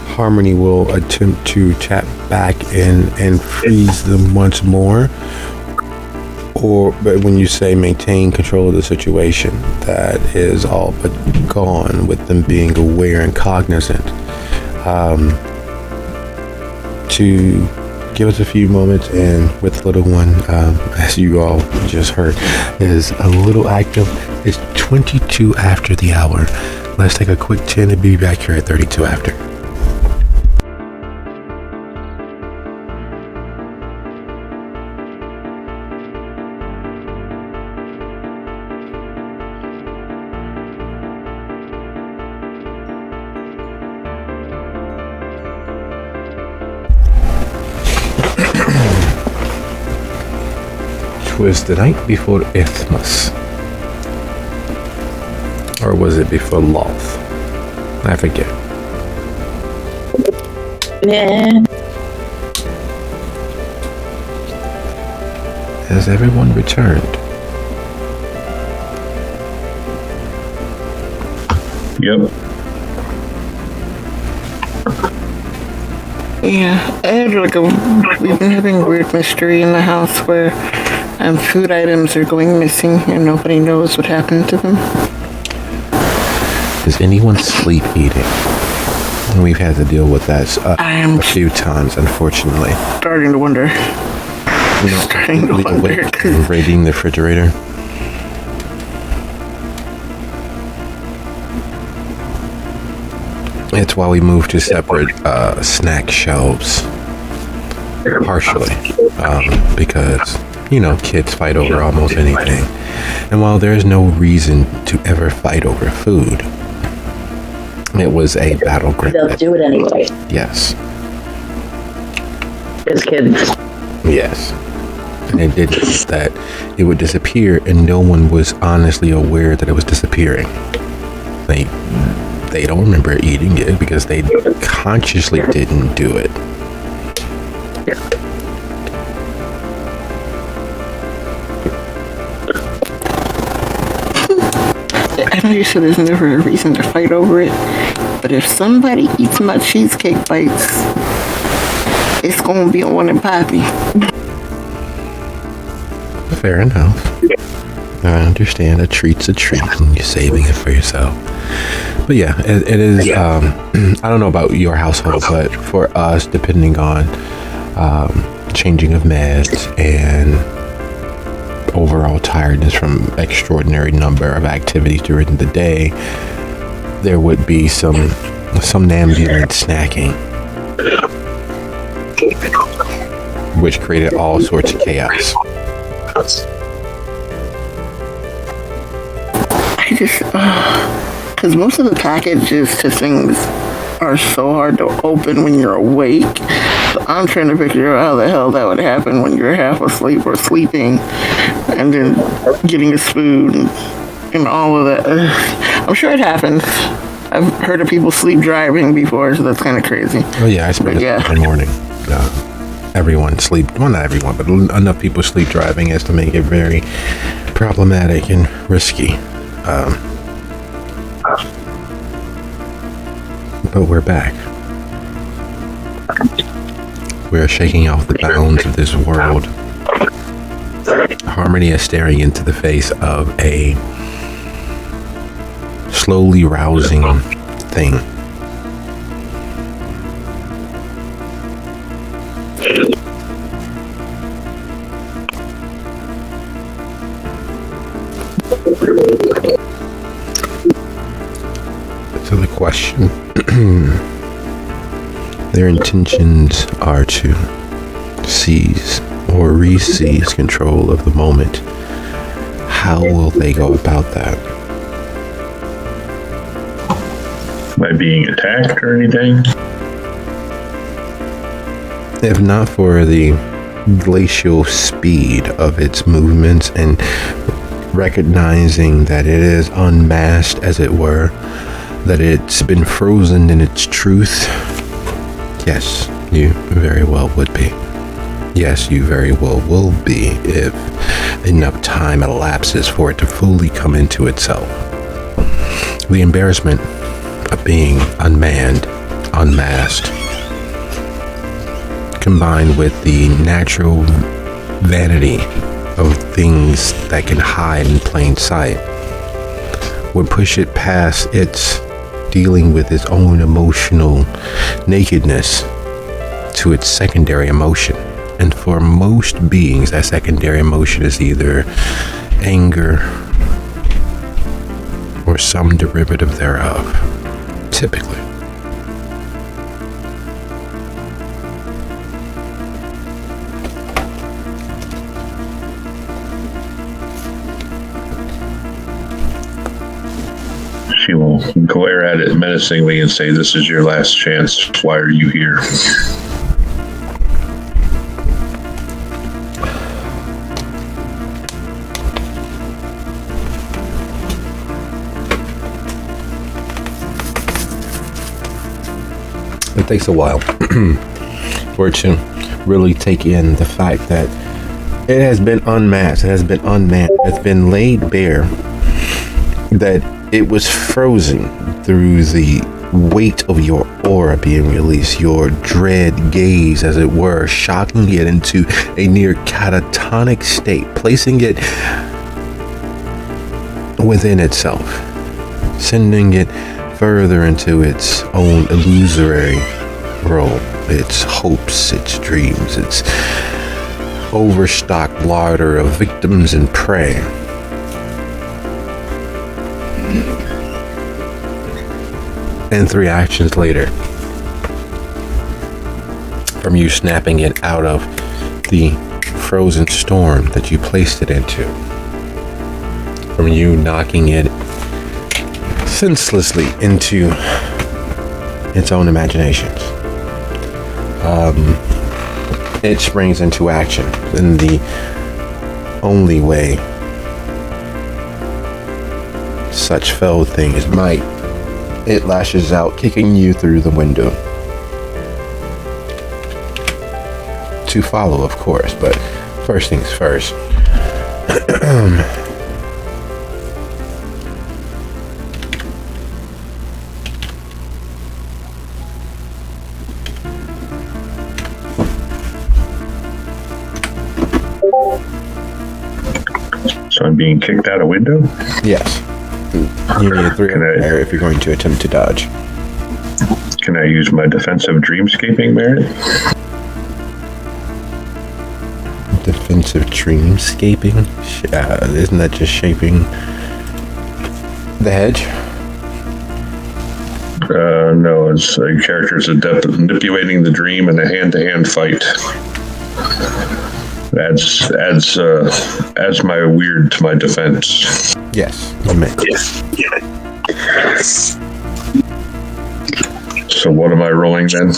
Harmony will attempt to tap back in and freeze them once more. But when you say maintain control of the situation, that is all but gone with them being aware and cognizant. To give us a few moments, and with little one, as you all just heard, is a little active. It's 22 after the hour. Let's take a quick 10 and be back here at 32 after. Was the night before Isthmus, or was it before Loth? I forget. Yeah. Has everyone returned? Yep. Yeah, I had we've been having a weird mystery in the house where food items are going missing and nobody knows what happened to them. Does anyone sleep eating? We've had to deal with that a few times, unfortunately. Starting to wonder. Raiding the refrigerator. It's why we moved to separate snack shelves. Partially. Because kids fight over almost anything. And while there's no reason to ever fight over food, it was a battleground. They'll do it anyway. Yes. As kids. Yes. And it did that it would disappear, and no one was honestly aware that it was disappearing. They don't remember eating it because they consciously didn't do it. I know you said there's never a reason to fight over it, but if somebody eats my cheesecake bites, it's gonna be on and poppy. Fair enough. I understand. A treat's a treat, and you're saving it for yourself. But yeah, it is. I don't know about your household, but for us, depending on changing of meds and overall tiredness from extraordinary number of activities during the day, there would be some somnambulant snacking, which created all sorts of chaos. I just, because most of the packages to things are so hard to open when you're awake. So I'm trying to figure out how the hell that would happen when you're half asleep or sleeping, and then getting a spoon and all of that. I'm sure it happens. I've heard of people sleep driving before, so that's kind of crazy. Oh yeah, I spent it in the morning. everyone sleep. Well, not everyone, but enough people sleep driving as to make it very problematic and risky. But we're back. We're shaking off the bounds of this world. Harmony is staring into the face of a slowly rousing thing. So the question, their intentions are to seize or re-seize control of the moment. How will they go about that? By being attacked or anything? If not for the glacial speed of its movements and recognizing that it is unmasked, as it were, that it's been frozen in its truth, yes, you very well would be. Yes, you very well will be if enough time elapses for it to fully come into itself. The embarrassment of being unmanned, unmasked, combined with the natural vanity of things that can hide in plain sight, would push it past its dealing with its own emotional nakedness to its secondary emotion. And for most beings, that secondary emotion is either anger or some derivative thereof, typically. She will glare at it menacingly and say, "This is your last chance. Why are you here?" It takes a while for it to really take in the fact that it has been unmasked, it has been unmanned, it's been laid bare, that it was frozen through the weight of your aura being released, your dread gaze, as it were, shocking it into a near catatonic state, placing it within itself, sending it further into its own illusory role, its hopes, its dreams, its overstocked larder of victims and prey. And 3 actions later, from you snapping it out of the frozen storm that you placed it into, from you knocking it senselessly into its own imaginations, it springs into action in the only way such fell things might. It lashes out, kicking you through the window. To follow, of course, but first things first. So I'm being kicked out a window? Yes. You need a 3 there if you're going to attempt to dodge. Can I use my defensive dreamscaping merit? Defensive dreamscaping? Isn't that just shaping the hedge? No, it's a character's adept at manipulating the dream in a hand-to-hand fight. Adds my weird to my defense. Yes, you may. So what am I rolling then?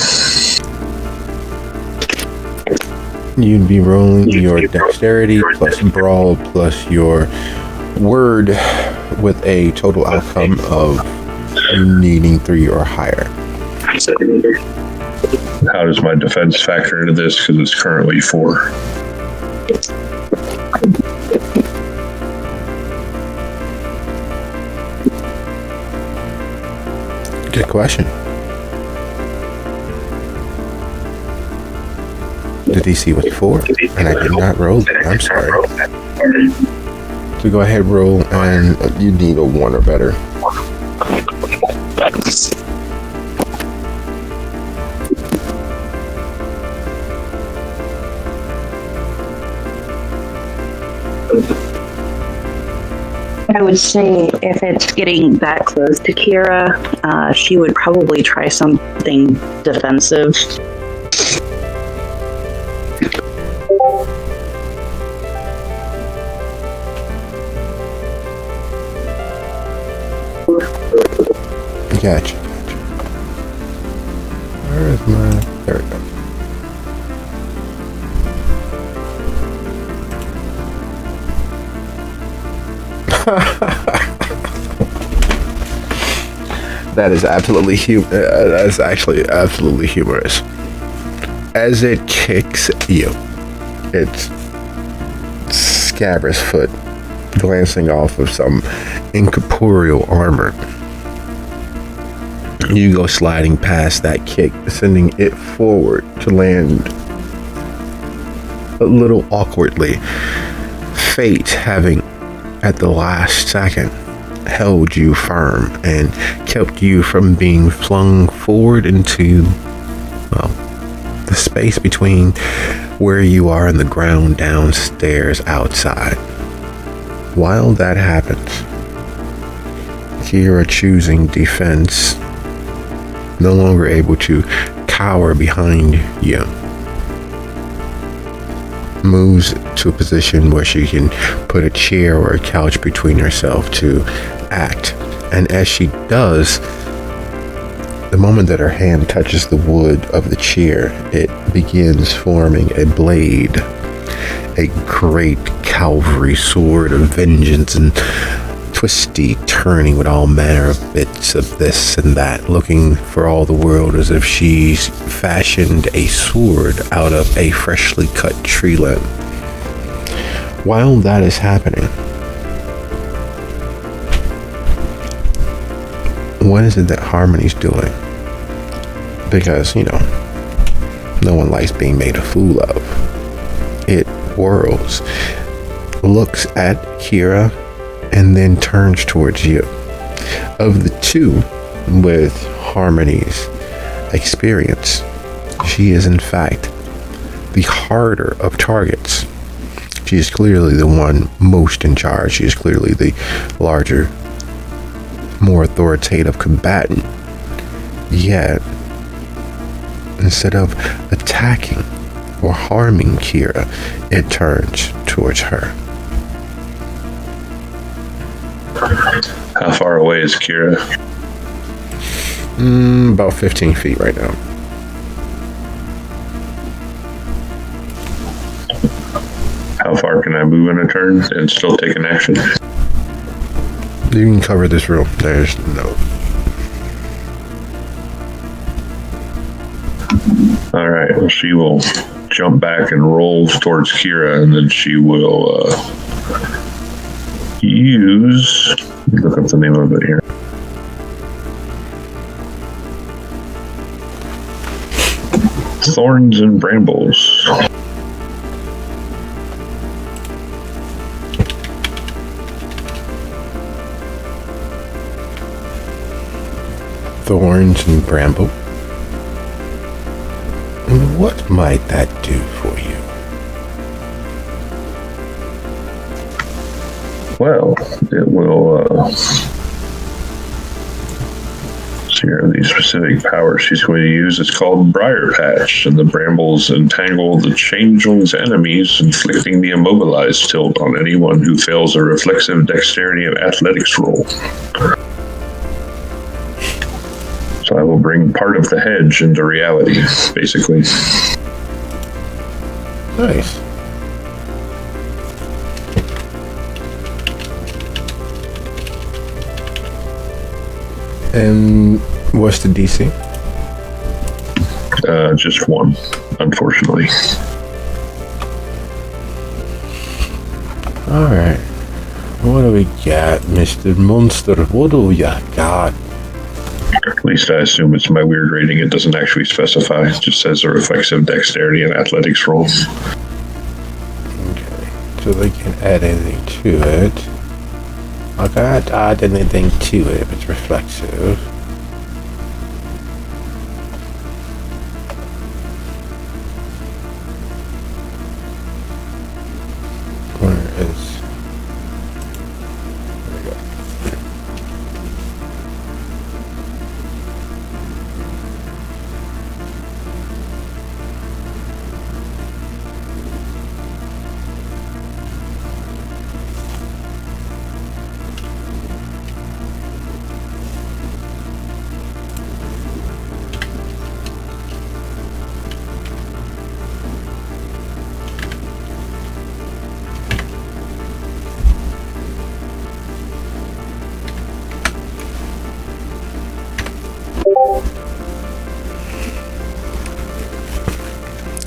You'd be rolling your dexterity plus brawl plus your word with a total outcome of needing 3 or higher. How does my defense factor into this? Because it's currently 4. Good question. The DC was 4, and I did not roll it. I'm sorry. So go ahead, roll, and you need a 1 or better. I would say if it's getting that close to Kira, she would probably try something defensive. Gotcha. Where is my... There we go. That is absolutely that's actually absolutely humorous. As it kicks you, it's Scabrous foot glancing off of some incorporeal armor. You go sliding past that kick, sending it forward to land a little awkwardly. Fate having, at the last second, held you firm and kept you from being flung forward into, well, the space between where you are and the ground downstairs outside. While that happens, Kira, choosing defense, no longer able to cower behind you, moves to a position where she can put a chair or a couch between herself to act. And as she does, the moment that her hand touches the wood of the chair, it begins forming a blade, a great cavalry sword of vengeance, and twisty, turning with all manner of bits of this and that, looking for all the world as if she's fashioned a sword out of a freshly cut tree limb. While that is happening, what is it that Harmony's doing? Because, you know, no one likes being made a fool of. It whirls, looks at Kira, and then turns towards you. Of the two, with Harmony's experience, she is in fact the harder of targets. She is clearly the one most in charge. She is clearly the larger, more authoritative combatant. Yet, instead of attacking or harming Kira, it turns towards her. How far away is Kira? About 15 feet right now. How far can I move in a turn and still take an action? You can cover this room. There's no... Alright, well, she will jump back and roll towards Kira, and then she will use... Look up the name of it here. Thorns and Brambles. Thorns and bramble. What might that do for you? Well, it will here are the specific powers she's going to use. It's called Briar Patch, and the brambles entangle the changeling's enemies, inflicting the immobilized tilt on anyone who fails a reflexive dexterity and athletics roll. So I will bring part of the hedge into reality, basically. Nice. And what's the DC? Just one, unfortunately. Alright. What do we got, Mr. Monster? What do you got? At least I assume it's my weird rating. It doesn't actually specify. It just says a reflexive dexterity and athletics roll. Okay. So they can add anything to it. I can't add anything to it if it's reflexive. Where is... There we go.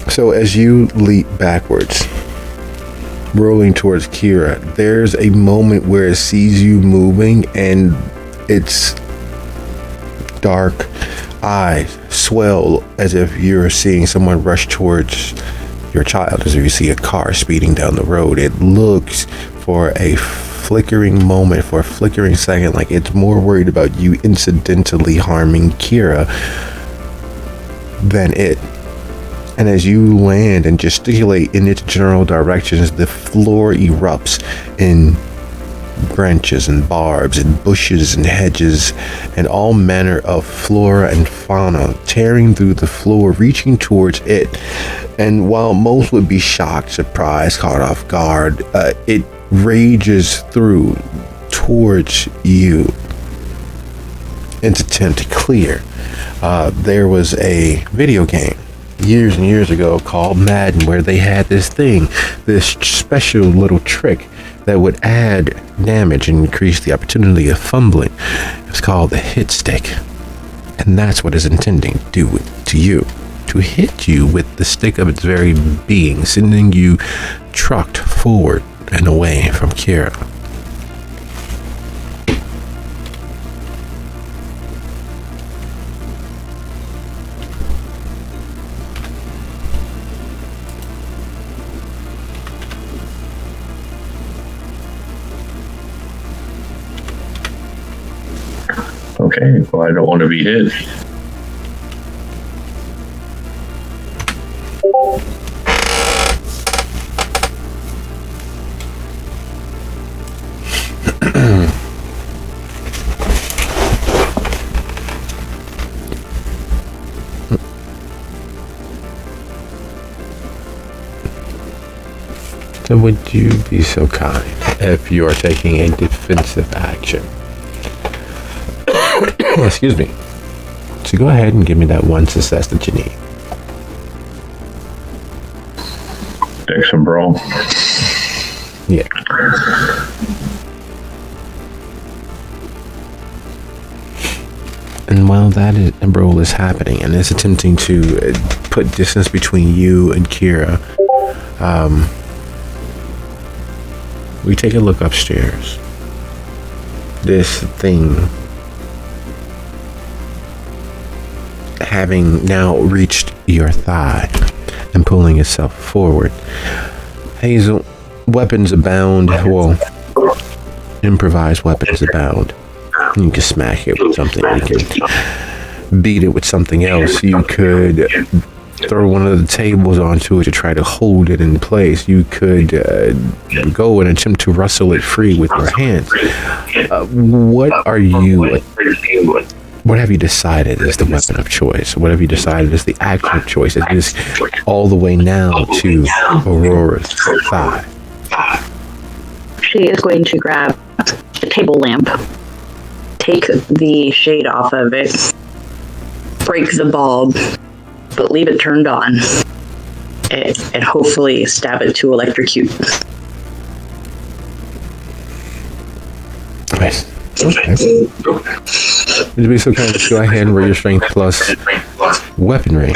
So as you leap backwards, rolling towards Kira, there's a moment where it sees you moving and its dark eyes swell as if you're seeing someone rush towards your child, as if you see a car speeding down the road. It looks for a flickering moment, for a flickering second, like it's more worried about you incidentally harming Kira than it. And as you land and gesticulate in its general directions, the floor erupts in branches and barbs and bushes and hedges and all manner of flora and fauna tearing through the floor, reaching towards it. And while most would be shocked, surprised, caught off guard, it rages through towards you in its attempt to clear. There was a video game years and years ago called Madden, where they had this thing, this special little trick that would add damage and increase the opportunity of fumbling. It's called the hit stick, and that's what it's intending to do to you, to hit you with the stick of its very being, sending you trucked forward and away from Kira. Okay, well, I don't want to be hit. So would you be so kind if you are taking a defensive action? Excuse me. So go ahead and give me that one success that you need. Dex and Brawl. Yeah. And while that brawl is happening and it's attempting to put distance between you and Kira, we take a look upstairs. This thing, having now reached your thigh and pulling itself forward. Hazel, weapons abound. Well, improvised weapons abound. You can smack it with something. You can beat it with something else. You could throw one of the tables onto it to try to hold it in place. You could go and attempt to wrestle it free with your hands. What have you decided is the weapon of choice? What have you decided is the action of choice? It is all the way now to Aurora's thigh. She is going to grab a table lamp, take the shade off of it, break the bulb, but leave it turned on, and hopefully stab it to electrocute. Nice. Okay. Would you be so kind to go ahead and roll your strength plus weaponry?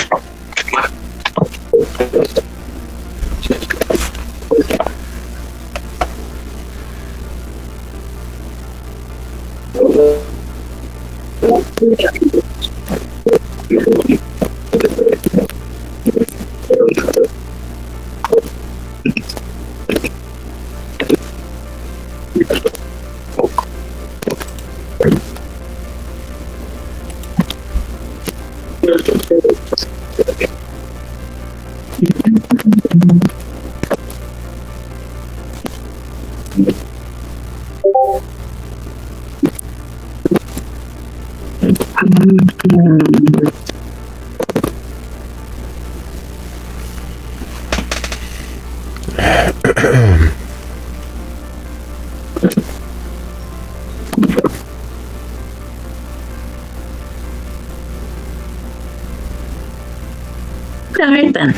All right then.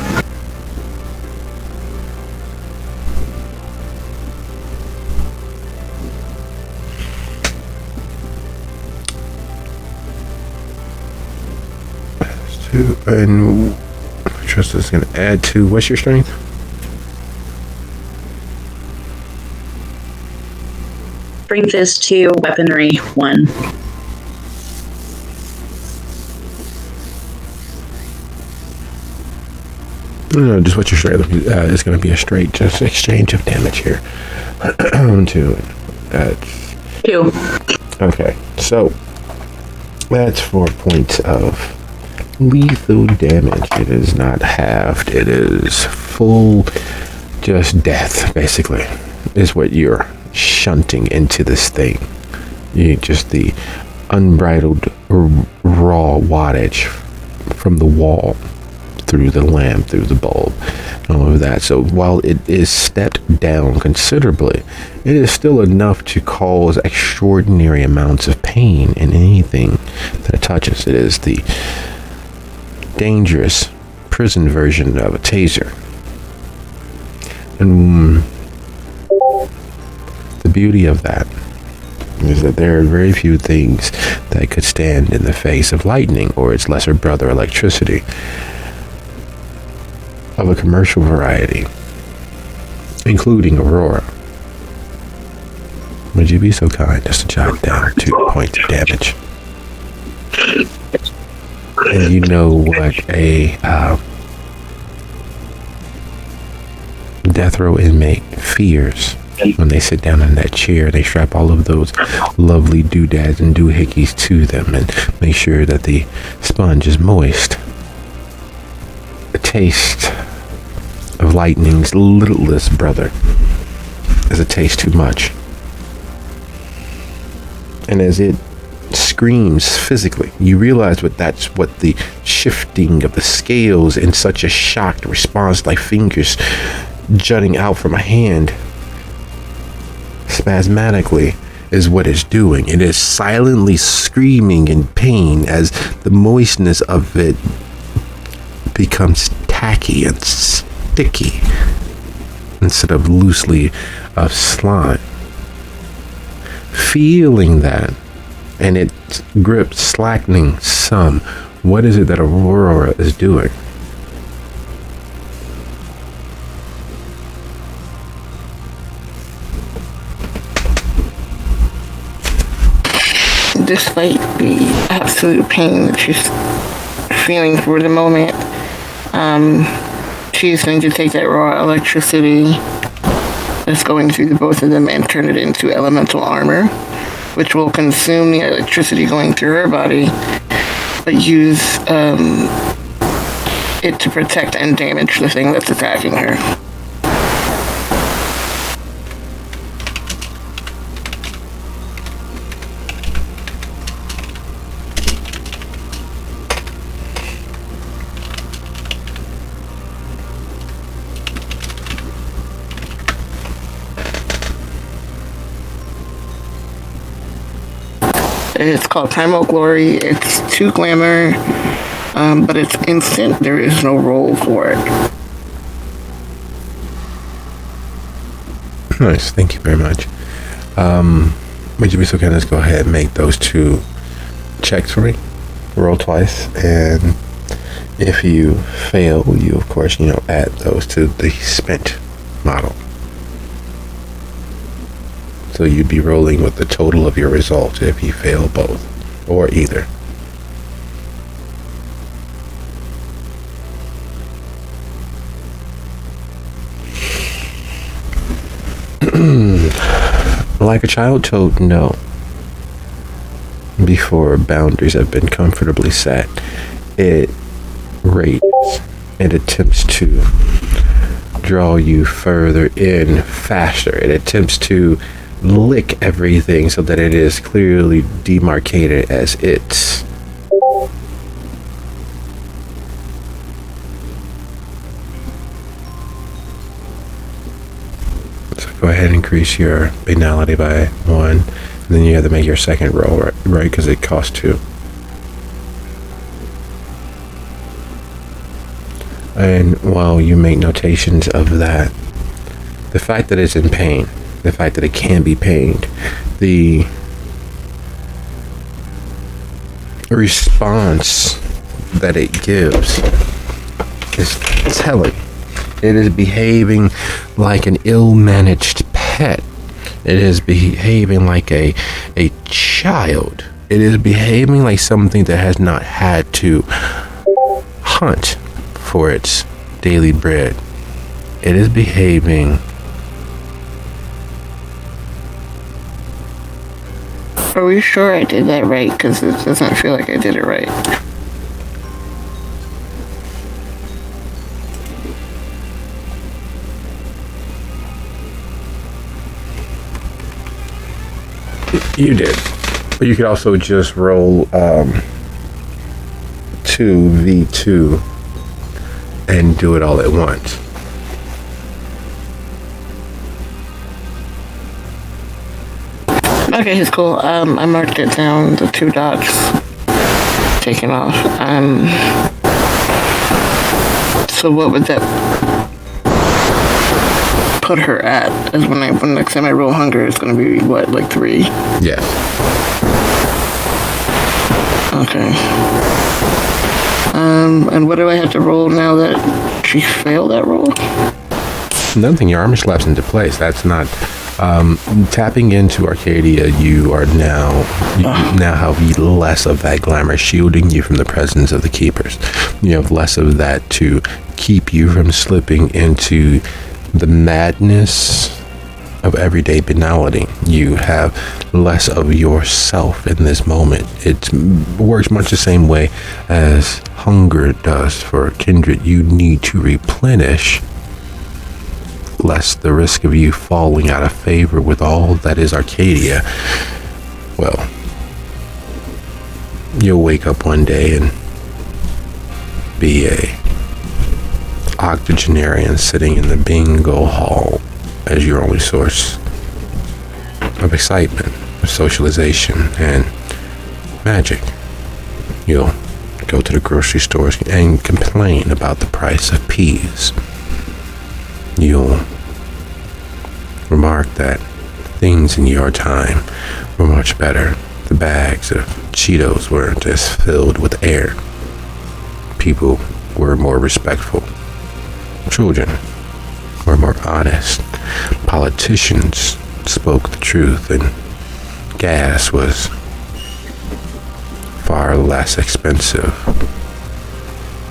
And trust is going to add to, what's your strength? Strength is 2, weaponry 1. No, just what's your strength? It's going to be a straight just exchange of damage here. 2. That's 2. okay. So that's 4 points of lethal damage. It is not halved. It is full, just death, basically, is what you're shunting into this thing. You just the unbridled raw wattage from the wall through the lamp, through the bulb, and all of that. So while it is stepped down considerably, it is still enough to cause extraordinary amounts of pain in anything that it touches. It is the dangerous prison version of a taser. And the beauty of that is that there are very few things that could stand in the face of lightning or its lesser brother, electricity, of a commercial variety, including Aurora. Would you be so kind as to jot down 2 points of damage? And you know what a death row inmate fears when they sit down in that chair. They strap all of those lovely doodads and doohickeys to them and make sure that the sponge is moist. A taste of lightning's littlest brother is a taste too much. And as it screams physically, you realize that's what the shifting of the scales in such a shocked response, like fingers jutting out from a hand spasmodically, is what it's doing. It is silently screaming in pain as the moistness of it becomes tacky and sticky instead of loosely of slime. Feeling that, and its grip slackening some, what is it that Aurora is doing? Despite the absolute pain that she's feeling for the moment, she's going to take that raw electricity that's going through the both of them and turn it into elemental armor, which will consume the electricity going through her body, but use it to protect and damage the thing that's attacking her. It's called Primal Glory. It's 2 glamour, but it's instant. There is no roll for it. Nice, thank you very much. Would you be so kind as go ahead and make those 2 checks for me? Roll twice, and If you fail, you of course, add those to the spent model. So you'd be rolling with the total of your results if you fail both or either. Like a child told no before boundaries have been comfortably set, it rages. It attempts to draw you further in faster. It attempts to lick everything so that it is clearly demarcated as its. So go ahead and increase your banality by 1, and then you have to make your second roll, right? Because it costs 2. And while you make notations of that, the fact that it's in pain, the fact that it can be pained, the response that it gives is telling. It is behaving like an ill-managed pet. It is behaving like a child. It is behaving like something that has not had to hunt for its daily bread. It is behaving. Are we sure I did that right? Because it doesn't feel like I did it right. You did. But you could also just roll 2v2 and do it all at once. Okay, it's cool. I marked it down, the 2 dots taken off. So what would that put her at? As when next time I roll hunger, it's going to be what, like 3? Yes. Okay. And what do I have to roll now that she failed that roll? Nothing. Your armor slaps into place. That's not. Tapping into Arcadia, you now have less of that glamour shielding you from the presence of the keepers. You have less of that to keep you from slipping into the madness of everyday banality. You have less of yourself in this moment. It works much the same way as hunger does for kindred. You need to replenish, lest the risk of you falling out of favor with all that is Arcadia. Well, you'll wake up one day and be a octogenarian sitting in the bingo hall as your only source of excitement, of socialization, and magic. You'll go to the grocery stores and complain about the price of peas. You'll remark that things in your time were much better. The bags of Cheetos were just filled with air. People were more respectful. Children were more honest. Politicians spoke the truth, and gas was far less expensive.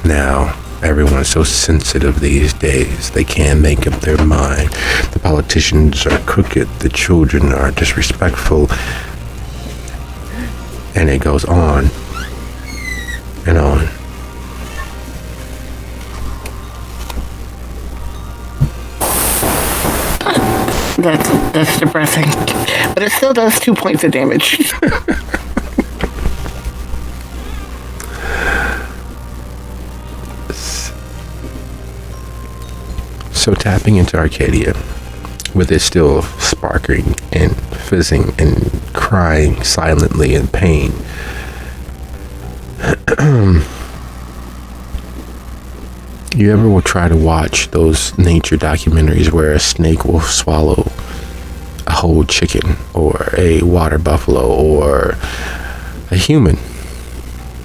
Now, everyone's so sensitive these days. They can't make up their mind. The politicians are crooked. The children are disrespectful. And it goes on and on. That's depressing. But it still does 2 points of damage. So tapping into Arcadia, with it still sparkling and fizzing and crying silently in pain, you ever will try to watch those nature documentaries where a snake will swallow a whole chicken, or a water buffalo, or a human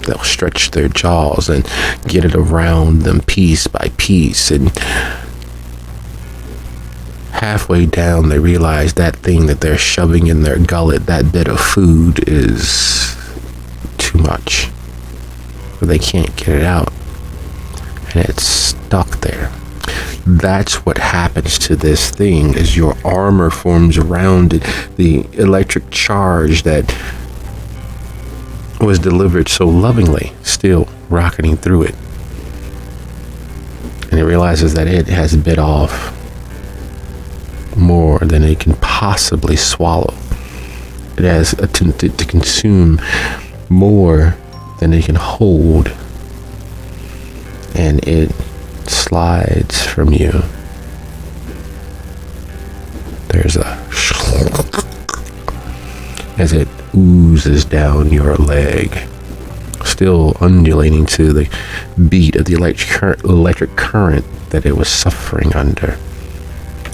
They'll stretch their jaws and get it around them piece by piece, and halfway down they realize that thing that they're shoving in their gullet, that bit of food, is too much. But they can't get it out, and it's stuck there. That's what happens to this thing as your armor forms around it. The electric charge that was delivered so lovingly still rocketing through it. And it realizes that it has bit off more than it can possibly swallow. It has attempted to consume more than it can hold. And it slides from you. There's a as it oozes down your leg, still undulating to the beat of the electric current that it was suffering under.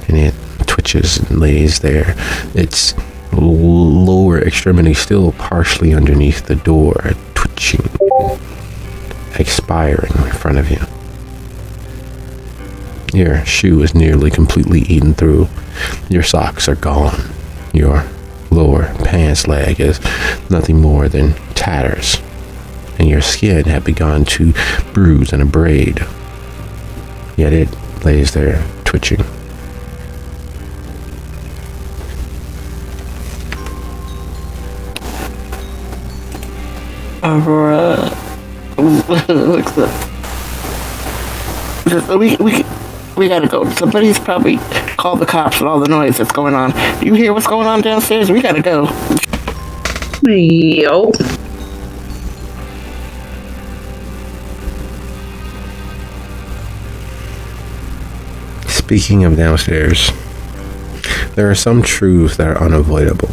And it twitches and lays there, its lower extremity still partially underneath the door, twitching, expiring in front of you. Your shoe is nearly completely eaten through. Your socks are gone. Your lower pants leg is nothing more than tatters. And your skin had begun to bruise and abrade. Yet it lays there, twitching. Aurora looks up. We gotta go. Somebody's probably called the cops with all the noise that's going on. Do you hear what's going on downstairs? We gotta go. Yup. Speaking of downstairs, there are some truths that are unavoidable.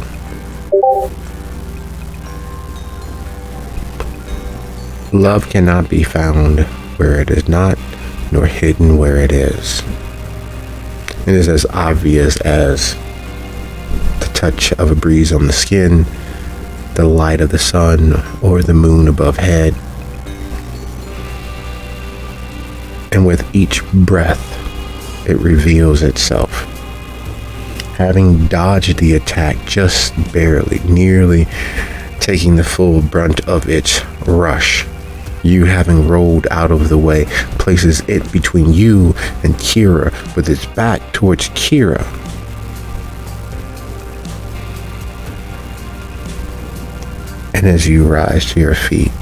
Love cannot be found where it is not, nor hidden where it is. It is as obvious as the touch of a breeze on the skin, the light of the sun, or the moon above head. And with each breath, it reveals itself. Having dodged the attack just barely, nearly taking the full brunt of its rush, you having rolled out of the way places it between you and Kira, with its back towards Kira. And as you rise to your feet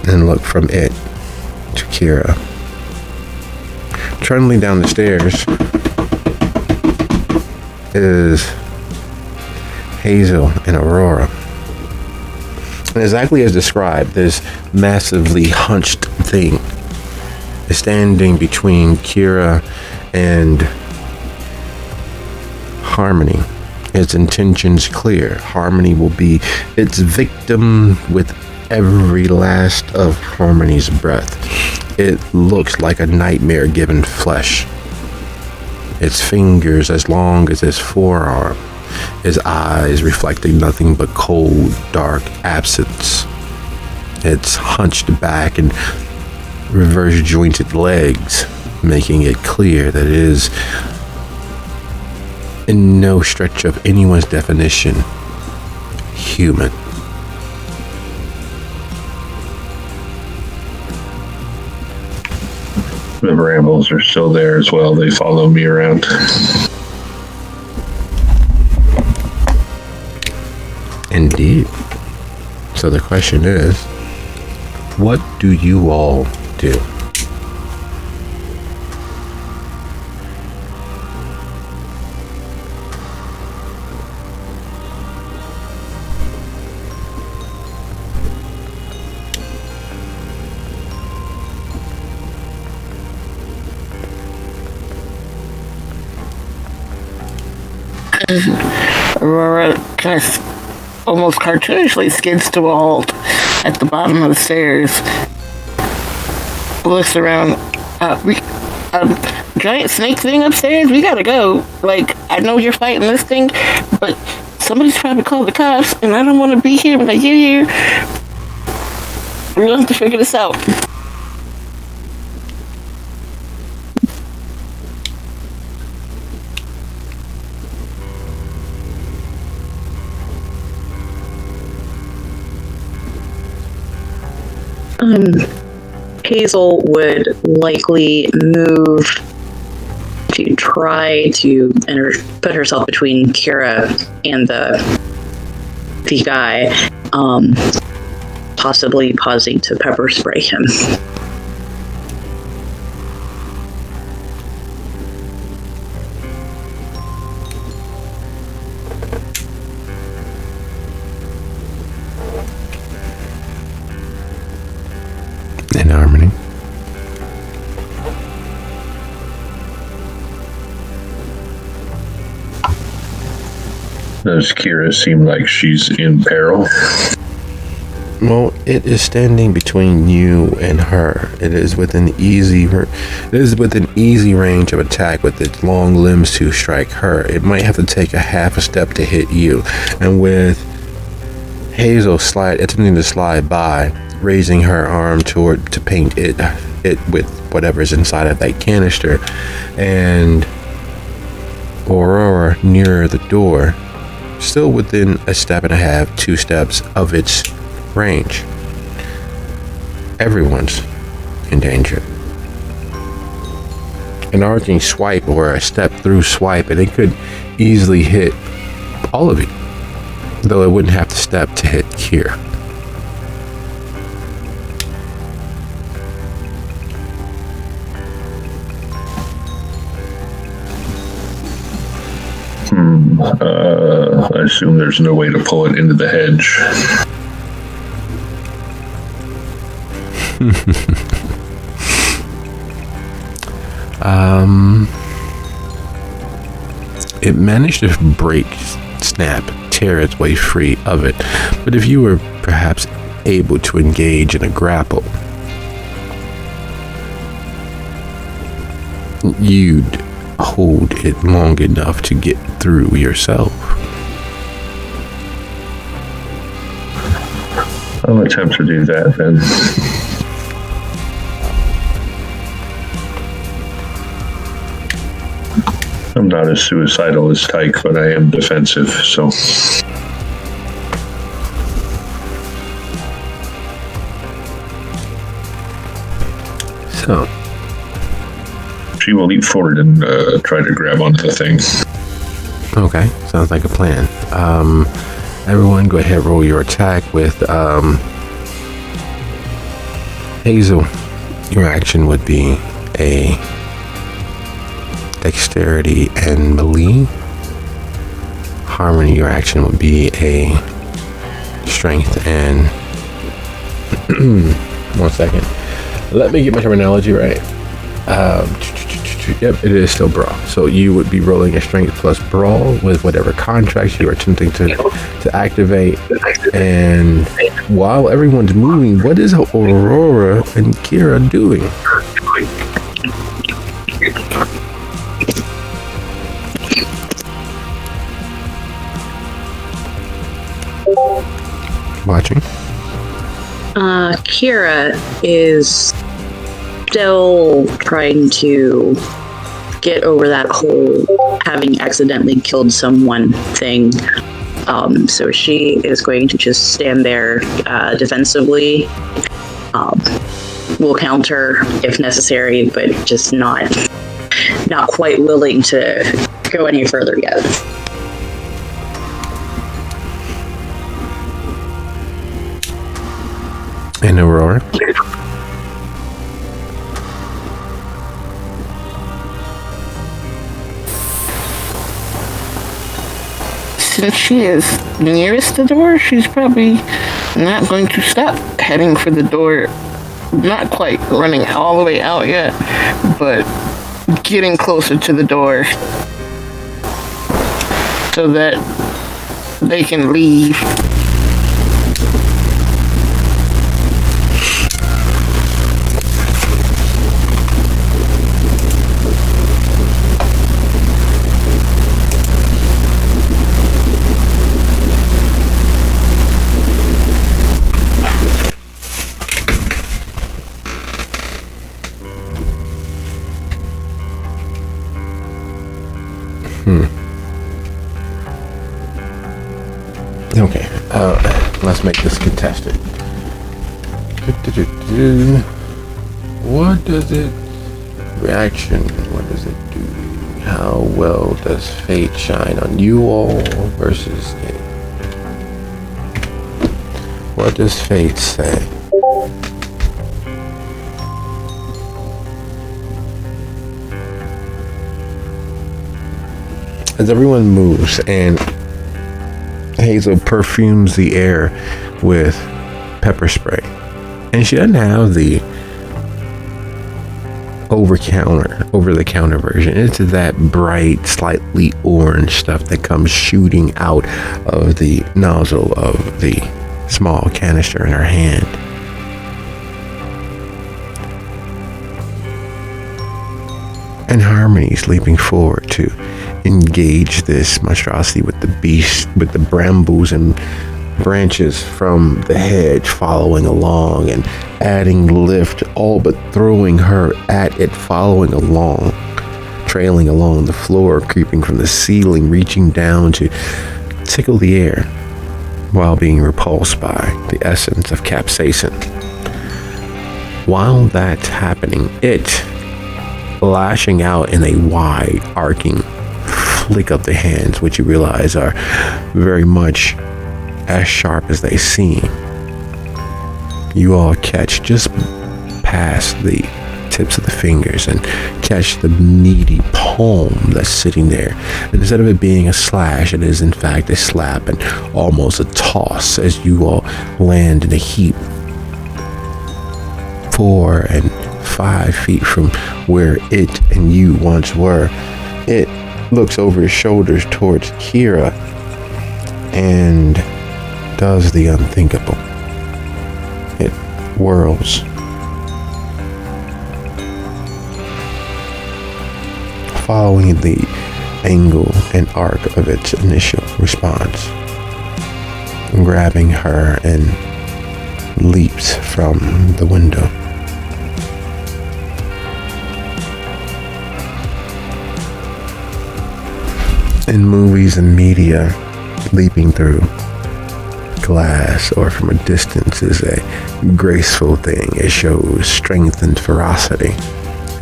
and look from it to Kira, trundling down the stairs is Hazel and Aurora. And exactly as described, this massively hunched thing is standing between Kira and Harmony. Its intentions clear. Harmony will be its victim with every last of Harmony's breath. It looks like a nightmare given flesh. Its fingers as long as its forearm. His eyes reflecting nothing but cold, dark absence. Its hunched back and reverse jointed legs, making it clear that it is in no stretch of anyone's definition human. The brambles are still there as well. They follow me around. Indeed. So the question is, what do you all do? Aurora kind of almost cartoonishly skids to a halt at the bottom of the stairs. Looks around. Giant snake thing upstairs? We gotta go. Like, I know you're fighting this thing, but somebody's probably called the cops, and I don't want to be here when I get here. We're going to have to figure this out. Hazel would likely move to try to put herself between Kira and the guy, possibly pausing to pepper spray him. In harmony. Does Kira seem like she's in peril? Well, it is standing between you and her. It is within easy range of attack with its long limbs to strike her. It might have to take a half a step to hit you. And with Hazel attempting to slide by, raising her arm to paint it with whatever's inside of that canister, and Aurora nearer the door, still within a step and a half, 2 steps of its range. Everyone's in danger. An arcing swipe or a step through swipe, and it could easily hit all of you, though it wouldn't have to step to hit Kira. I assume there's no way to pull it into the hedge. It managed to tear its way free of it. But if you were perhaps able to engage in a grapple, you'd hold it long enough to get through yourself. I'll attempt to do that then. I'm not as suicidal as Tyke, but I am defensive, so. So, she will leap forward and try to grab onto the thing. okay, sounds like a plan. Everyone go ahead, roll your attack with Hazel. Your action would be a dexterity and melee. Harmony, your action would be a strength and 1 second. Let me get my terminology right. Yep, it is still brawl. So you would be rolling a strength plus brawl with whatever contracts you are attempting to activate. And while everyone's moving, what is Aurora and Kira doing? Watching. Kira is still trying to get over that whole having accidentally killed someone thing. So she is going to just stand there defensively. Will counter if necessary, but just not quite willing to go any further yet. And Aurora. Since she is nearest the door, she's probably not going to stop heading for the door. Not quite running all the way out yet, but getting closer to the door so that they can leave. Okay, let's make this contested. What does it... Reaction, what does it do? How well does fate shine on you all versus it? What does fate say? As everyone moves and Hazel perfumes the air with pepper spray, and she doesn't have the over the counter version. It's that bright, slightly orange stuff that comes shooting out of the nozzle of the small canister in her hand. And Harmony's leaping forward to engage this monstrosity with the beast, with the brambles and branches from the hedge following along and adding lift, all but throwing her at it, following along, trailing along the floor, creeping from the ceiling, reaching down to tickle the air while being repulsed by the essence of capsaicin. While that's happening, it lashing out in a wide arcing flick of the hands, which you realize are very much as sharp as they seem. You all catch just past the tips of the fingers and catch the meaty palm that's sitting there. And instead of it being a slash, it is in fact a slap and almost a toss as you all land in a heap 4 and 5 feet from where it and you once were. It looks over his shoulders towards Kira and does the unthinkable. It whirls, following the angle and arc of its initial response, grabbing her and leaps from the window. In movies and media, leaping through glass or from a distance is a graceful thing. It shows strength and ferocity.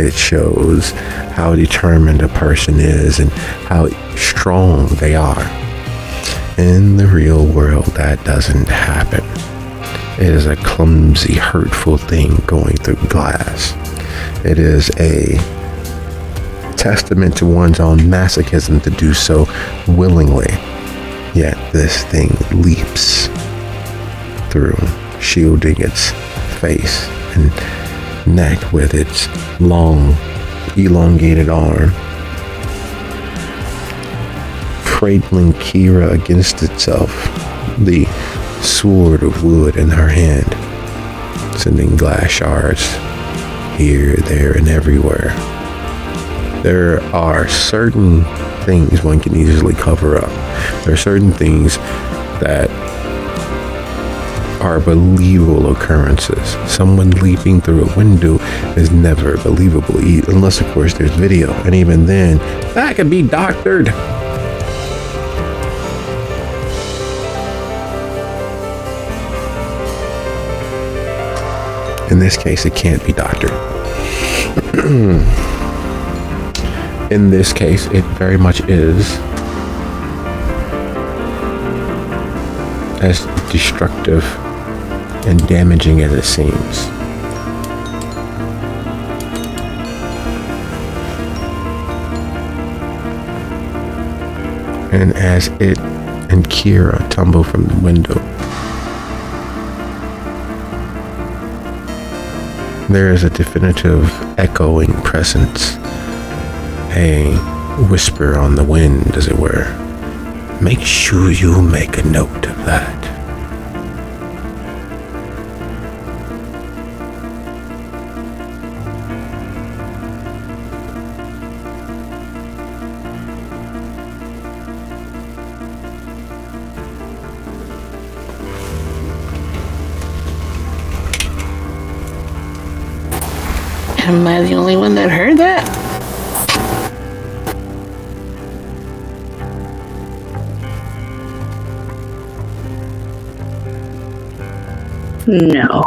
It shows how determined a person is and how strong they are. In the real world, that doesn't happen. It is a clumsy, hurtful thing going through glass. It is a testament to one's own masochism to do so willingly. Yet this thing leaps through, shielding its face and neck with its long, elongated arm, cradling Kira against itself, the sword of wood in her hand, sending glass shards here, there, and everywhere. There are certain things one can easily cover up. There are certain things that are believable occurrences. Someone leaping through a window is never believable, unless, of course, there's video. And even then, that could be doctored. In this case, it can't be doctored. In this case, it very much is as destructive and damaging as it seems. And as it and Kira tumble from the window, there is a definitive echoing presence, a whisper on the wind, as it were. Make sure you make a note of that. Am I the only one that heard that? No.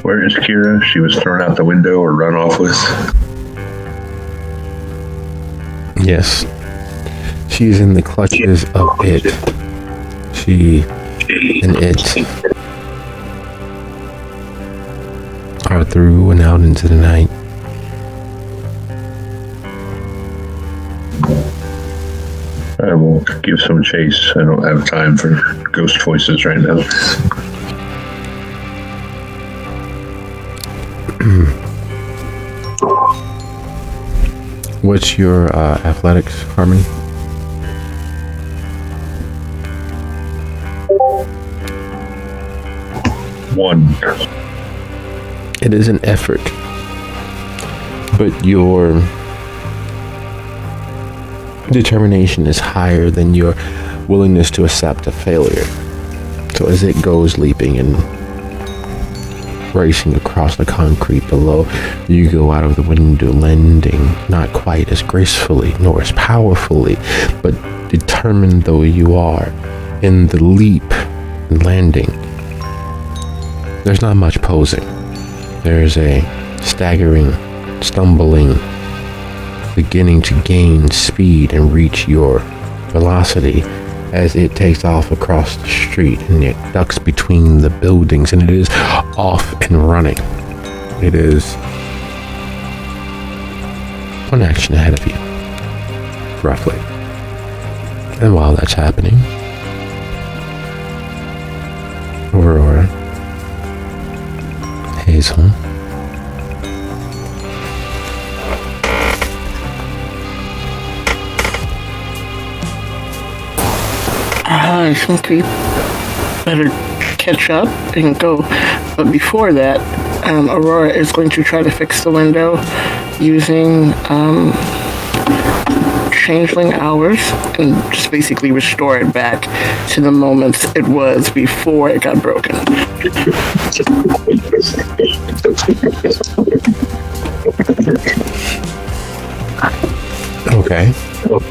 Where is Kira? She was thrown out the window or run off with? Yes. She's in the clutches of it. She and it are through and out into the night. I will give some chase. I don't have time for ghost voices right now. What's your athletics, Harmony? One. It is an effort, but your determination is higher than your willingness to accept a failure. So as it goes leaping and racing across the concrete below, you go out of the window, landing not quite as gracefully nor as powerfully, but determined though you are in the leap and landing. There's not much posing. There's a staggering, stumbling, beginning to gain speed and reach your velocity as it takes off across the street and it ducks between the buildings and it is off and running. It is one action ahead of you, roughly. And while that's happening, Aurora, Hazel, I think we better catch up and go. But before that, Aurora is going to try to fix the window using changeling hours and just basically restore it back to the moments it was before it got broken. Okay.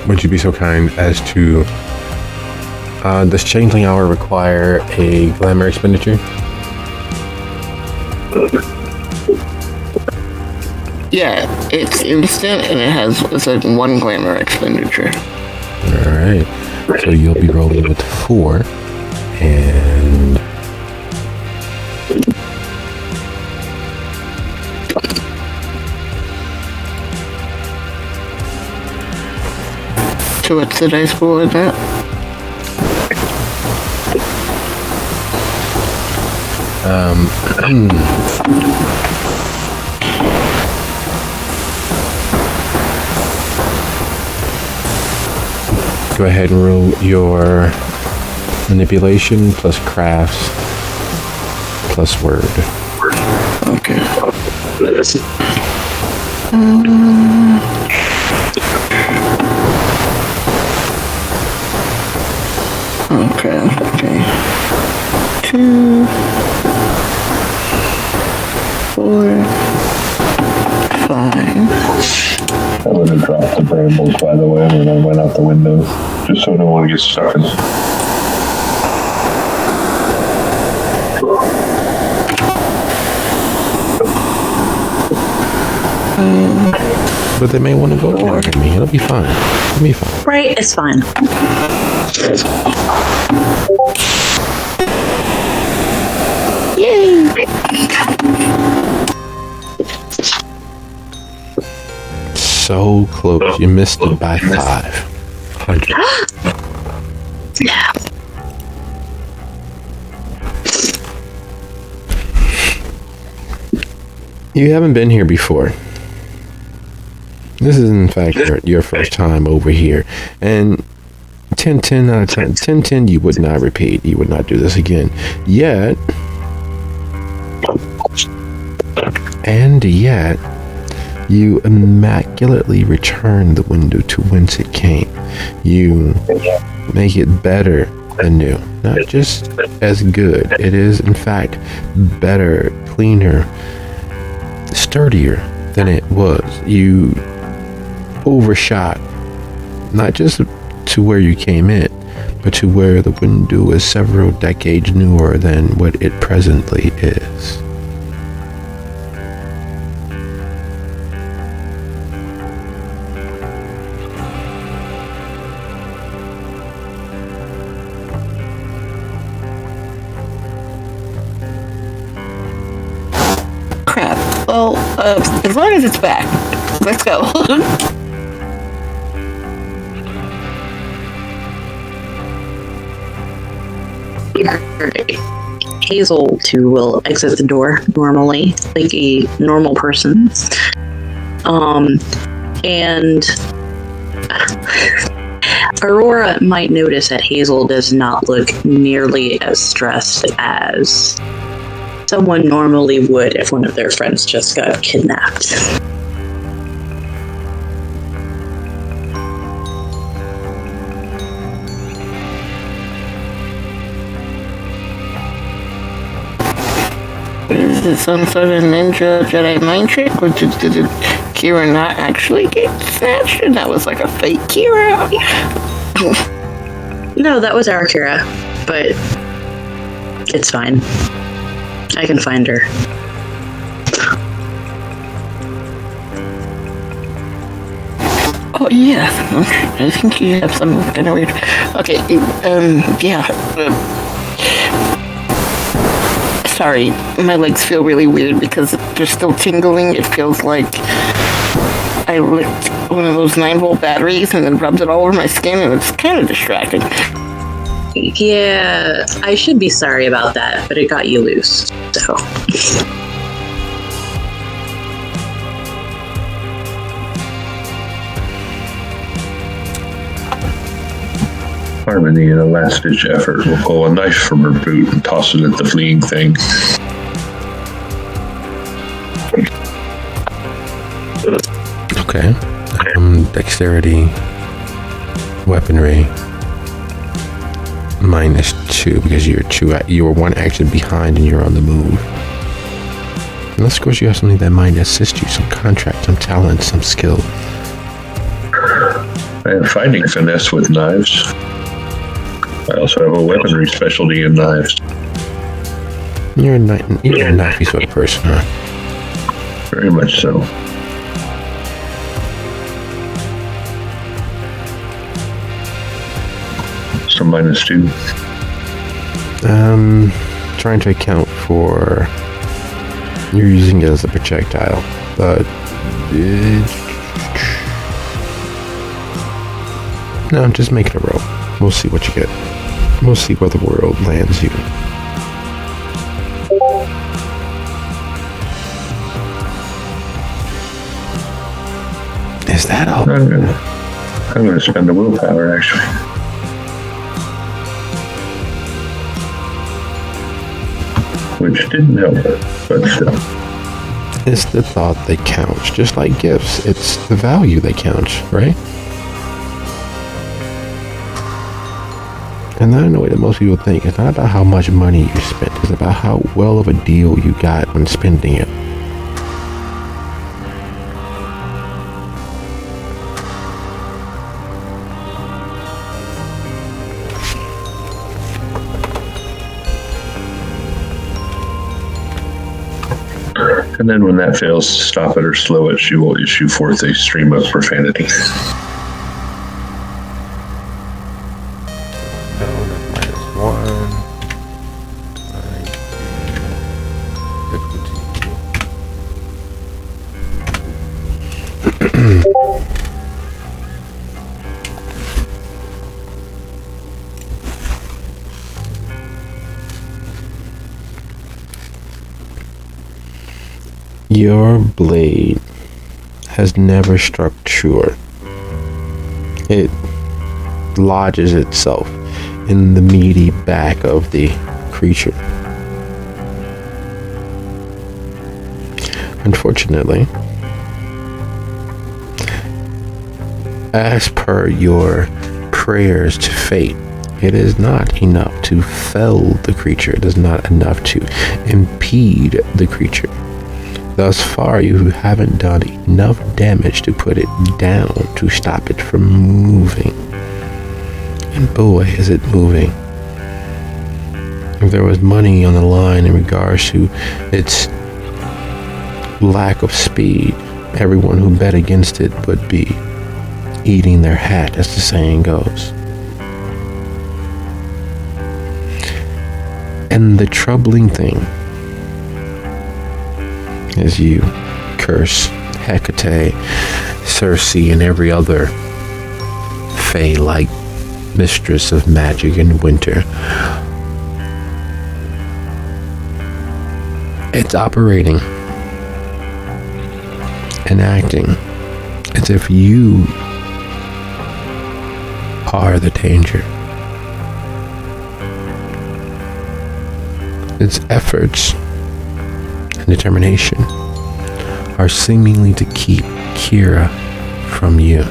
Would you be so kind as to... does changeling hour require a glamour expenditure? Yeah, it's instant and it's like 1 glamour expenditure. Alright. So you'll be rolling with 4. And... So what's the dice pool in that? Go ahead and roll your manipulation plus crafts plus word. Okay. Okay. 2, 4, 5. I would have dropped the brambles, by the way, when I went out the window, just so no one gets stuck in. But they may want to go after me. It'll be fine. It'll be fine. Right, it's fine. Yay! So close. You missed it by 500. Yeah. You haven't been here before. This is, in fact, your first time over here. And 10 out of 10, you would not repeat. You would not do this again. Yet, you immaculately return the window to whence it came. You make it better than new. Not just as good. It is, in fact, better, cleaner, sturdier than it was. You overshot, not just to where you came in, but to where the window is several decades newer than what it presently is. Crap. Well, as long as it's back, let's go. Hazel too will exit the door normally, like a normal person. And Aurora might notice that Hazel does not look nearly as stressed as someone normally would if one of their friends just got kidnapped. Is it some sort of ninja Jedi mind trick? Or did Kira not actually get snatched? And that was like a fake Kira? No, that was our Kira, but it's fine. I can find her. Oh, yeah. I think you have something kind of weird. Okay, yeah. Sorry, my legs feel really weird because they're still tingling. It feels like I licked one of those 9-volt batteries and then rubbed it all over my skin, and it's kind of distracting. Yeah, I should be sorry about that, but it got you loose, so. Harmony, in a last-ditch effort, will pull a knife from her boot and toss it at the fleeing thing. Okay. Dexterity, weaponry, -2 because you were one action behind and you're on the move. Unless, of course, you have something that might assist you, some contract, some talent, some skill. I have fighting finesse with knives. I also have a weaponry specialty in knives. You're a knifey sort of person, huh? Very much so. So -2. Trying to account for you're using it as a projectile, but no, just make it a roll. We'll see what you get. We'll see where the world lands you. Is that all? I'm gonna spend a willpower, actually. Which didn't help, but still. It's the thought that counts, just like gifts. It's the value that counts, right? And I know way that most people think. It's not about how much money you spent. It's about how well of a deal you got when spending it. And then when that fails to stop it or slow it, she will issue forth a stream of profanity. Your blade has never struck truer. It lodges itself in the meaty back of the creature. Unfortunately, as per your prayers to fate, it is not enough to fell the creature. It is not enough to impede the creature. Thus far, you haven't done enough damage to put it down to stop it from moving. And boy, is it moving. If there was money on the line in regards to its lack of speed, everyone who bet against it would be eating their hat, as the saying goes. And the troubling thing, as you curse Hecate, Circe, and every other fae-like mistress of magic and winter, it's operating and acting as if you are the danger. Its efforts and determination are seemingly to keep Kira from you.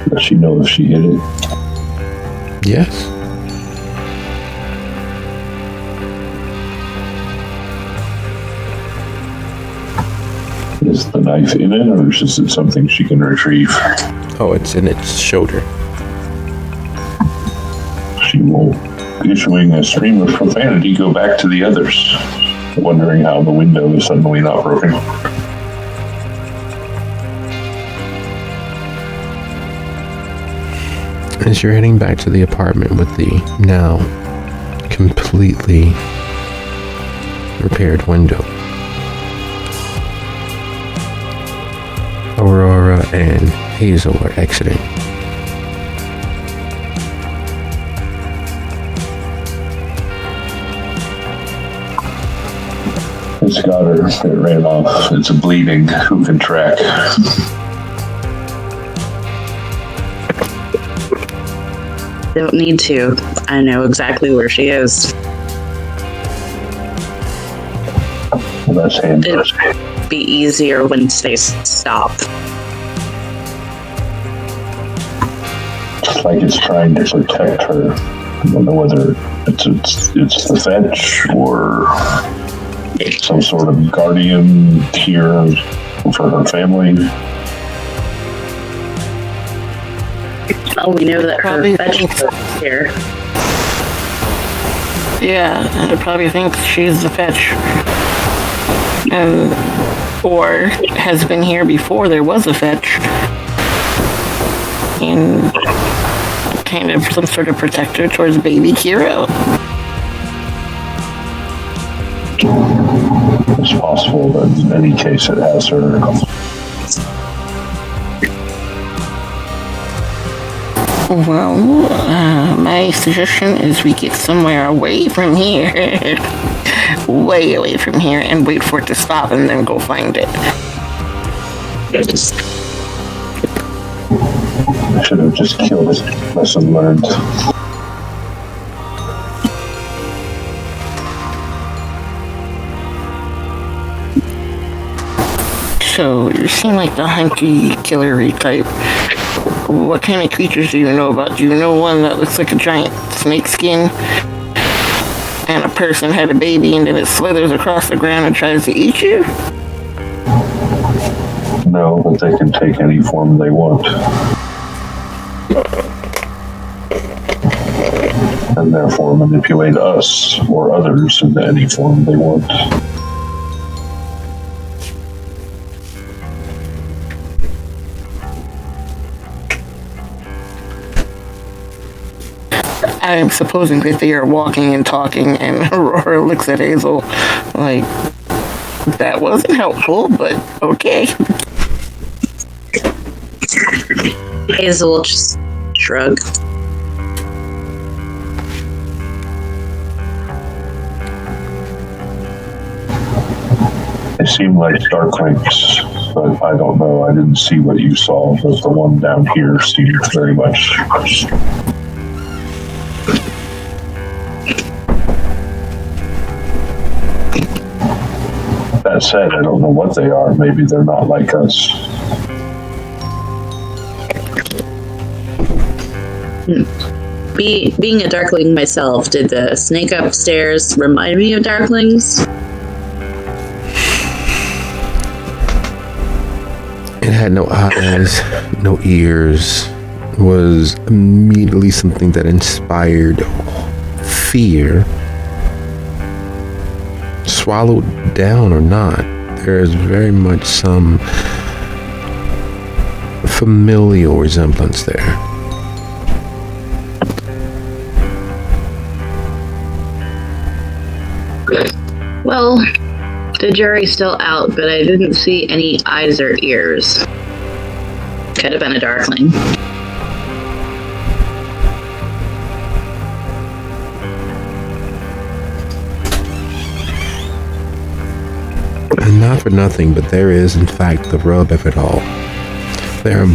Does she know if she hit it? Yes. Is the knife in it, or is it something she can retrieve? Oh, it's in its shoulder. She will, issuing a stream of profanity, go back to the others, wondering how the window is suddenly not broken. As you're heading back to the apartment with the now completely repaired window, Aurora and Hazel are exiting. It's got her. It ran off. It's a bleeding. Who can track? Don't need to. I know exactly where she is. Well, that's handy. It'd be easier when they stop. It's like it's trying to protect her. I don't know whether it's the fetch or some sort of guardian here for her family. Oh, we know that her Probably fetch thinks- is here. Yeah, and it probably thinks she's the fetch. Or has been here before there was a fetch. And kind of some sort of protector towards baby Kira. It's possible that in any case it has her. Well, my suggestion is we get somewhere away from here. Way away from here and wait for it to stop and then go find it. I should have just killed it. Lesson learned. So, you seem like the hunky, killery type. What kind of creatures do you know about? Do you know one that looks like a giant snake skin? And a person had a baby and then it slithers across the ground and tries to eat you? No, but they can take any form they want. And therefore manipulate us or others into any form they want. I am supposing that they are walking and talking, and Aurora looks at Hazel like, that wasn't helpful, but okay. Hazel will just shrug. They seem like darklings, but I don't know. I didn't see what you saw, but the one down here seemed very much. That said, I don't know what they are. Maybe they're not like us. Being a darkling myself, did the snake upstairs remind me of darklings? It had no eyes, no ears. It was immediately something that inspired fear. Swallowed down or not, there is very much some familial resemblance there. Well, the jury's still out, but I didn't see any eyes or ears. Could have been a darkling. And not for nothing, but there is, in fact, the rub of it all. There are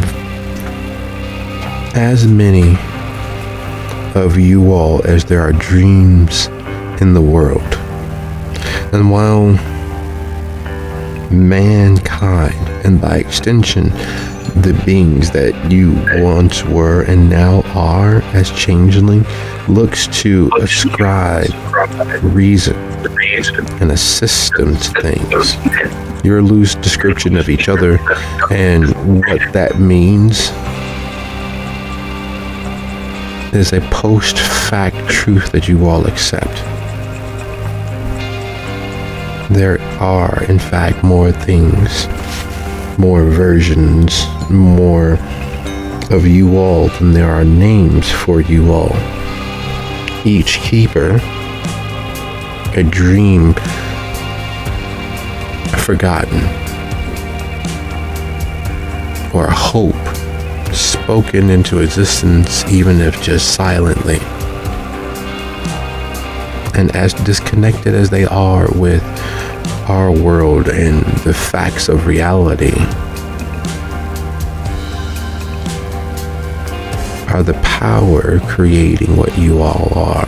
as many of you all as there are dreams in the world. And while mankind, and by extension, the beings that you once were and now are as changeling, looks to ascribe reason and a system to things, your loose description of each other and what that means is a post-fact truth that you all accept. There are, in fact, more things, more versions, more of you all than there are names for you all. Each keeper, a dream forgotten, or a hope spoken into existence, even if just silently. And as disconnected as they are with our world and the facts of reality, are the power creating what you all are.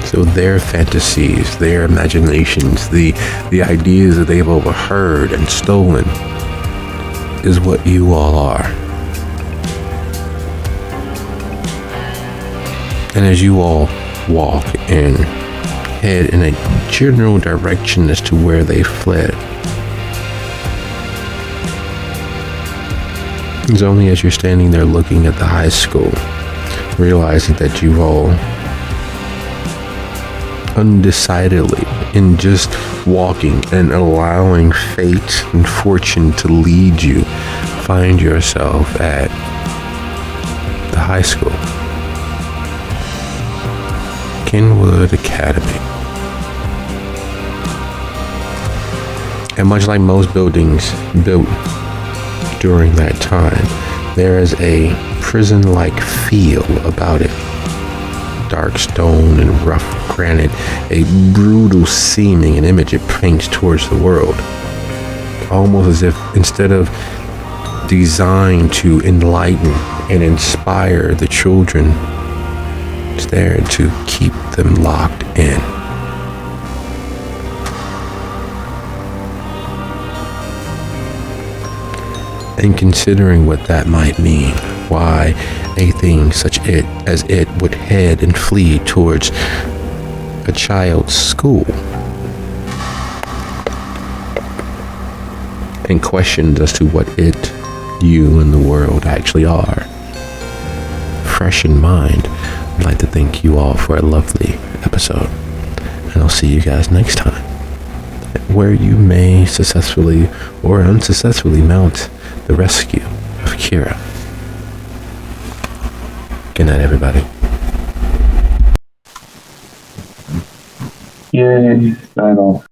So their fantasies, their imaginations, the ideas that they've overheard and stolen is what you all are. And as you all walk and head in a general direction as to where they fled, it's only as you're standing there looking at the high school, realizing that you all undecidedly, in just walking and allowing fate and fortune to lead you, find yourself at the high school, Kenwood Academy. And much like most buildings built during that time, there is a prison-like feel about it. Dark stone and rough granite, a brutal seeming an image it paints towards the world. Almost as if instead of designed to enlighten and inspire the children, it's there to keep them locked in. And considering what that might mean, why a thing such as it would head and flee towards a child's school, and questions as to what it, you, and the world actually are. Fresh in mind, I'd like to thank you all for a lovely episode, and I'll see you guys next time, where you may successfully or unsuccessfully mount the rescue of Kira. Good night, everybody. Yay, sign off.